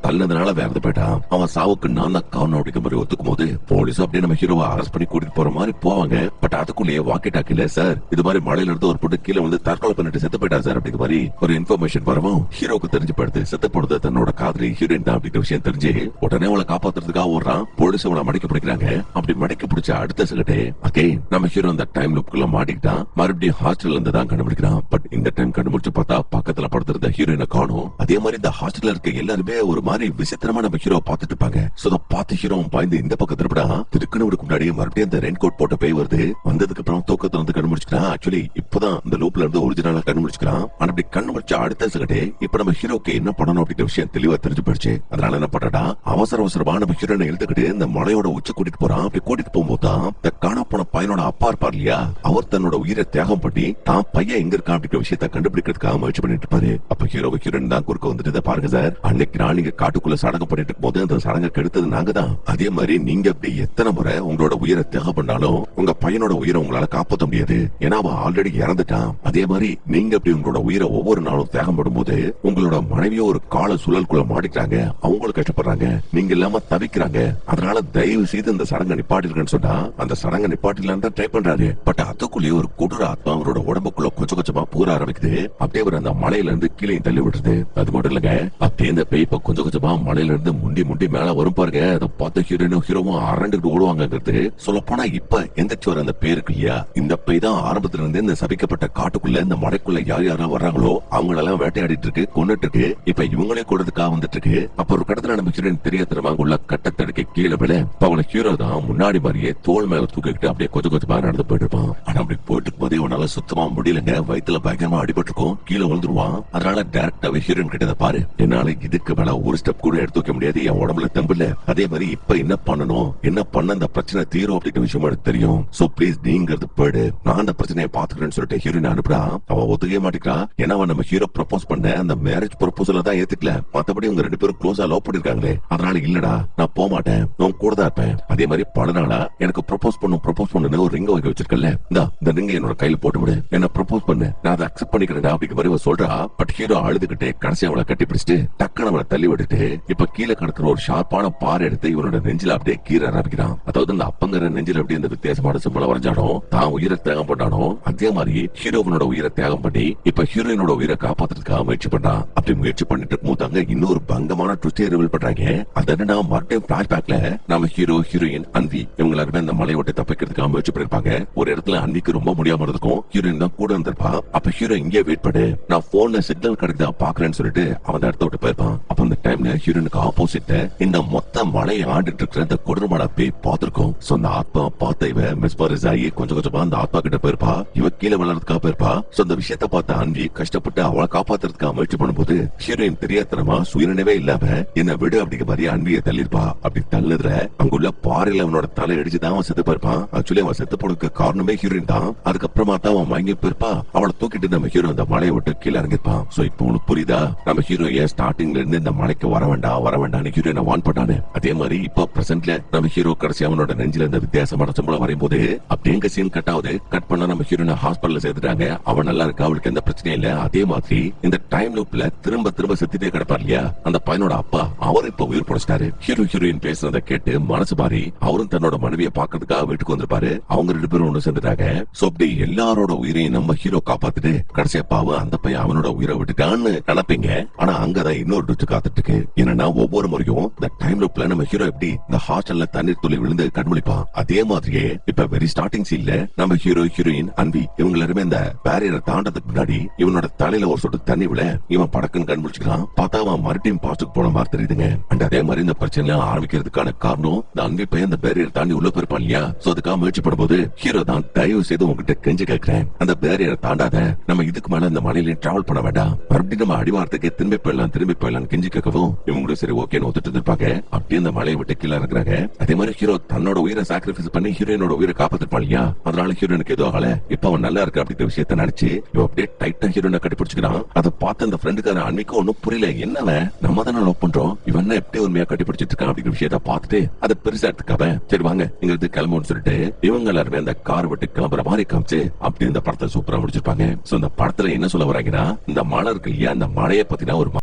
தள்ளினதுனால வேறது போயிட்டான், அவன் சாவுக்கு நான் தான் காரணம் அப்படிங்கிற மாதிரி ஒத்துக்கும் போது போலீஸ் அப்படியே நம்ம ஹீரோவை அரெஸ்ட் பண்ணி கூட்டிட்டு போற மாதிரி போவாங்க. பட் அதுக்குள்ளேயே வாக்கி டாக்கில சார் இது மாதிரி மலையில இருந்து ஒரு பொண்ணு கீழே வந்து தற்கொலை பண்ணிட்டு செத்து போயிட்டா சார் அப்படிங்கிற மாதிரி ஒரு இன்ஃபர்மேஷன் வரவும் ஹீரோக்கு தெரிஞ்சு படுத்து செத்து போனது தன்னோட காதலி ஹீரோயின் தான் அப்படிங்கிற விஷயம் தெரிஞ்சு உடனே அவளை காப்பாத்துறதுக்காக ஓடுறான். போலீஸ் அவளை மடக்கி பிடிக்கிறாங்க. அப்படி மடக்கி பிடிச்ச அடுத்த செகண்டே அகே நம்ம ஹீரோ அந்த டைம் லூப்குள்ள மாட்டிக்கிட்டான். மறுபடியும் ஹாஸ்டல்ல இருந்து தான் கண்டுபிடிக்கிறான். பட் இந்த டைம் கண்டுபிடிச்சு பார்த்தா பக்கத்துல படுத்திருந்த ஹீரோயினை காணும். அதே மாதிரி இந்த ஹாஸ்டல்ல இருக்க எல்லாருமே ஒரு மாதிரி விசித்திரமா நம்ம ஹீரோ பாத்துட்டு இருப்பாங்க. சோ பார்த்து ஹீரோ பயந்து இருந்து இந்த பக்கம் திருப்படா திருக்கணவருக்கு முன்னாடி மறுபடியும் அந்த ரெயின் கோட் போட்ட பேய் வருது. வந்ததுக்கு அப்புறம் தூக்கத்தை வந்து கண்டுபிடிச்சிக்கலாம். ஆக்சுவலி இப்பதான் இந்த லூப்ல இருந்து ஒரிஜினலா கண்டுபிடிச்சிக்கலாம். ஆனா அப்படி கண்டுபிடிச்ச அடுத்த செகண்டே இப்ப நம்ம ஹீரோக்கு என்ன பண்ணணும் அப்படின்ற விஷயம் தெளிவா தெரிஞ்சு போயிடுச்சு. அதனால என்ன பண்றா, அவசரமா நம்ம ஹீரோனை இழுத்துக்கிட்டு இந்த மலையோட உச்சி கூட்டிட்டு போறான். அப்படி கூட்டிட்டு போகும்போது தான் இந்த காண போன பையனோட அப்பா இருப்பார் இல்லையா, அவர் தன்னோட உயிரை தியாகம் பண்ணி தான் பையன் எங்க இருக்கான் அப்படின்ற விஷயத்த கண்டுபிடிக்கிறதுக்காக முயற்சி பண்ணிட்டு இருப்பாரு. அப்ப ஹீரோயின் தான் குறுக்க வந்துட்டு, பாருங்க சார், அன்னைக்கு நான் நீங்க காட்டுக்குள்ள சடங்கு பண்ணிட்டு இருக்கும் போது அந்த சடங்கை கெடுத்தது நாங்க தான். அதே மாதிரி நீங்க அப்படி எத்தனை முறை உங்களோட உயிரை தியாகம் பண்ணாலும் உங்க பையனோட உயிரை உங்களால காப்பாற்ற முடியாது. ஏன்னா அவன் ஆல்ரெடி இறந்துட்டான். அதே மாதிரி நீங்க அப்படி உங்களோட உயிரை ஒவ்வொரு நாளும் தியாகம் பண்ணும்போது உங்களோட மனைவியோ ஒரு கால சுழலுக்குள்ள மாட்டிக்கிறாங்க, அவங்களும் கஷ்டப்படுறாங்க, நீங்க இல்லாம தவிக்கிறாங்க. அதனால தயவு செய்து இந்த சடங்கை நிப்பாட்டிருக்கேன்னு சொன்னா அந்த சடங்கை நிப்பாட்டிலாம் தான் ட்ரை பண்றாரு. பட் அதுக்குள்ளேயே ஒரு கொடூர ஆத்மா அவரோட உடம்புக்குள்ள கொஞ்சம் கொஞ்சமா பூர ஆரம்பிக்குது. அப்படியே அவர் அந்த மலையில இருந்து கீழே தள்ளி விடுறது. அது மட்டும் இல்லங்க, அப்படியே இந்த பேய் கொஞ்சம் கொஞ்சமா மலையில இருந்து முண்டி முண்டி மேல வரும் பாருங்க. அதை பார்த்து ஹீரோவும் அரண்டுகிட்டு ஓடுவாங்கிறது சொல்ல போனா இப்ப எந்திரிச்சு வர அந்த பேய் இருக்கு இல்லையா, இந்த பேய் தான் ஆரம்பத்துல இருந்து இந்த சபிக்கப்பட்ட காட்டுக்குள்ள இந்த மலைக்குள்ள யார் யாரெல்லாம் வர்றாங்களோ அவங்களெல்லாம் வேட்டையாடிட்டு இருக்கு, கொண்டுட்டு இருக்கு. இப்ப இவங்களே கொடுறதுக்காக வந்துட்டு இருக்கு. அப்ப ஒரு கடத்துல நம்ம ஹீரோயின் தெரியாதமா உள்ள கட்டத்தடுக்க கீழே விட அவங்கள ஹீரோ தான் முன்னாடி மாதிரியே தோல் மேல தூக்கிட்டு அப்படியே கொஞ்சம் கொஞ்சமா நடந்து போயிட்டு இருப்பான். ஆனா அப்படி போயிட்டு போதே இவனால சுத்தமா முடியலங்க. வயிற்றுல பயங்கரமா அடிபட்டு இருக்கும், கீழே விழுந்துருவான். அதனால டைரக்டாவே ஹீரோயின் கிட்ட பாரு, என்னால இதுக்கு மேல ஒரு ஸ்டெப் கூட எடுத்து வைக்க முடியாது, என் உடம்புல தெம்பு இல்ல. அதே மாதிரி இப்ப என்ன பண்ணணும், என்ன பண்ண அந்த பிரச்சனை தீரும் அப்படின்ற விஷயம் எனக்கு தெரியும். சோ பிளீஸ் நீங்கிறது போயிடு, நான் அந்த பிரச்சனையை பாத்துக்கிறேன்னு சொல்லிட்டு ஹீரோயின் அனுப்புறா. அவ ஒத்துக்கவே மாட்டேங்கிறா. ஏன்னா அவன் நம்ம ஹீரோ ப்ரப்போஸ் பண்ண அந்த மேரேஜ் ப்ரப்போசல தான் ஏத்துக்கல. மத்தபடி அவங்க ரெண்டு பேரும் க்ளோஸா லவ் பண்ணிருக்காங்களே, அதனால இல்லடா நான் போக மாட்டேன், நான் கூட தான் இருப்பேன். அதே மாதிரி பல நாளா எனக்கு ப்ரப்போஸ் பண்ணுன்னு ஒரு ரிங்க வாங்கி வச்சிருக்கல, இந்த ரிங்க என்னோட கையில போட்டு விடு, என்ன ப்ரப்போஸ் பண்ணு, நான் அதை அக்செப்ட் பண்ணிக்கிறேன் அப்படிங்கிற மாதிரி சொல்றா. பட் ஹீரோ அழுதுகிட்டே கடைசி அவளை கட்டி பிடிச்சிட்டு டக்குனு அவளை தள்ளி விட்டுட்டு இப்ப கீழே கிடக்கிற ஒரு ஷார்ப்பான பாறை எடுத்து இவனோட நெஞ்சில அப்படியே கீரை ஆரம்பிக்கிறான். அதாவது இந்த அப்பங்கிற நெஞ்சில அப்படியே இந்த வித்தியாசமான சிம்பளை வரைஞ்சானோ, தான் உயிரை தியாகம் பண்ணானோ, அதே மாதிரி ஹீரோவனோட உயிரை தியாகம் பண்ணி இப்ப ஹீரோயினோட உயிரை காப்பாத்துறதுக்காக முயற்சி பண்றான். அப்படி முயற்சி பண்ணிட்டு இருக்கும் போது இன்னொரு பங்கமான ட்விஸ்டை ரிவீல் பண்றாங்க. அது என்னன்னா, மறுபடியும் பிளாஷ்பேக்ல நம்ம ஹீரோயின் அன்வி இவங்க எல்லாருமே அந்த மலையை விட்டு தப்பிக்கிறதுக்காக முயற்சி பண்ணிருப்பாங்க. ஒரு இடத்துல அன்விக்கு ரொம்ப முடியாம இருக்கும், ஹீரோயின் தான் கூட இருந்திருப்பா. அப்ப ஹீரோ இங்கே வெயிட் பண்ணு, நான் போன்ல சிக்னல் கிடைக்குதா பாக்குறேன்னு சொல்லிட்டு அவன் இடத்த விட்டு போயிருப்பான். அப்ப அந்த டைம்ல ஹீரோனுக்கு ஆப்போசிட் இந்த மொத்த மலையை ஆண்டுட்டு இருக்கிற இந்த கொடூரமான பேய் பார்த்திருக்கோம். சோ அந்த ஆத்மா பார்த்த இவ மிஸ்பரிஸ் ஆகி கொஞ்சம் கொஞ்சமா அந்த ஆத்மா கிட்ட போயிருப்பா. இவ கீழே விளையாடுறதுக்காக போயிருப்பா. சோ அந்த விஷயத்த பார்த்த அன்வி கஷ்டப்பட்டு அவளை காப்பாத்துறதுக்காக முயற்சி பண்ணும்போது ஹீரோயின் தெரியாதனமா சுயநினைவே இல்லாம என்ன விடு அப்படிங்கிற மாதிரி அன்வியை தள்ளிருப்பா. அப்படி தள்ளுதுல அங்குள்ள பாறையில அவனோட தலை அடிச்சுதான் அவன் செத்து போயிருப்பான். ஆக்சுவலி அவன் செத்து போனதுக்கு காரணமே ஹீரோயின் தான். அதுக்கப்புறமா தான் அவன் வாங்கி போயிருப்பா. அவளை தூக்கிட்டு நம்ம ஹீரோ அந்த மலையை விட்டு கீழே இறங்கிருப்பான். சோ இப்போ உனக்கு புரியுதா, நம்ம ஹீரோ ஏன் ஸ்டார்டிங்ல இருந்து இந்த மலைக்கு வர வேண்டாம் ஹீரோயினை வான் பண்ணானு. அதே மாதிரி இப்ப பிரசன்ட்ல நம்ம ஹீரோ கடைசி அவனோட நெஞ்சில இந்த வித்தியாசமான சம்பளம் வரையும் போது அப்படியே சீன் கட் ஆகுது. கட் பண்ண நம்ம ஹீரோயினை ஹாஸ்பிட்டல்ல சேர்த்துட்டாங்க. அவன் நல்லா இருக்கா, அவளுக்கு எந்த பிரச்சனையும் இல்ல. அதே மாதிரி இந்த டைம் லூப்ல திரும்ப செத்துட்டே கிடப்பார் இல்லையா அந்த பையனோட அப்பா, அவர் இப்ப உயிர் பொழைச்சிட்டாரு. ஹீரோயின் பேசுறத கேட்டு மனசு மாறி அவரும் தன்னோட மனைவியை பாக்குறதுக்காக வீட்டுக்கு வந்திருப்பாரு. அவங்க ரெண்டு பேரும் ஒண்ணு சேர்ந்துட்டாங்க. சோ அப்படி எல்லாரோட உயிரையும் நம்ம ஹீரோ காப்பாத்துட்டு கடைசியா பாவம் அந்த பையன் அவனோட உயிரை விட்டுட்டான்னு நினைப்பீங்க. ஆனா அங்கதான் இன்னொரு ட்விஸ்ட் காத்துட்டு இருக்கு. என்னன்னா, ஒவ்வொரு முறையும் இந்த டைம் லூப்ல நம்ம ஹீரோ எப்படி இந்த ஹாஸ்டல்ல தண்ணீர் துளி விழுந்து கண்மொழிப்பான். அதே மாதிரியே இப்ப வெரி ஸ்டார்டிங் சீன்ல நம்ம ஹீரோயின் அன்வி இவங்க எல்லாருமே இந்த பேரியரை தாண்டதுக்கு முன்னாடி இவனோட தலையில ஒரு சொட்டு தண்ணி விழ இவன் படக்குன்னு கண்முழிச்சுக்கிறான். பார்த்தா அவன் மறுபடியும் பாஸ்டுக்கு போன மாதிரி தெரியுதுங்க. அண்ட் அதே மாதிரி இந்த பிரச்சனை ஆரம்பிக்கிறதுக்கான காரணம் இந்த அன்வி பையன் அந்த பேரியர் தாண்டி உள்ள போயிருப்பான் இல்லையா. சோ அதுக்காக முயற்சி பண்ணும்போது ஹீரோ தான் தயவு செய்து உங்ககிட்ட கெஞ்சி கேட்கிறேன், அந்த பேரியரை தாண்டாத, நம்ம இதுக்கு மேல இந்த மலையில டிராவல் பண்ண வேண்டாம், மறுபடியும் நம்ம அடிவாரத்துக்கு திரும்பி போயிடலாம் கெஞ்சி கேட்கவும் இவங்களும் சரி ஓகேன்னு ஒத்துட்டு இருப்பாங்க. அப்படியே இந்த மலையை விட்டு கீழே இருக்கிறாங்க. அதே மாதிரி ஹீரோ தன்னோட உயிரை சாக்ரிஃபைஸ் பண்ணி ஹீரோயினோட உயிரை காப்பாத்திருப்பான் இல்லையா. அதனால ஹீரோனுக்கு எதுவும் ஆகல. இப்ப அவன் நல்லா இருக்கு அப்படின்ற விஷயத்த நினைச்சு இவன் அப்படியே டைட்டா ஹீரோனை கட்டிப்பிடிச்சுக்கிறான். அதை பார்த்து அந்த ஃப்ரெண்டுக்கார அன்னைக்கு ஒன்னும் புரியல, என்னவ நம்ம தானே லவ் பண்றோம், இவன் எப்படி உண்மையா கட்டிப்பிடிச்சிட்டு இருக்கான் அப்படிங்கிற விஷயத்த பார்த்துட்டு அதை பெருசா எடுத்துக்காம சரி வாங்க இங்க இருந்து கிளம்புன்னு சொல்லிட்டு இவங்க எல்லாருமே அந்த கார் விட்டு கிளம்புற மாதிரி காமிச்சு அப்படி இந்த படத்தை சூப்பரா முடிச்சிருப்பாங்க. சோ இந்த படத்துல என்ன சொல்ல வராங்கன்னா, இந்த மலை இருக்கு இல்லையா, அந்த மலையை பத்தினா ஒரு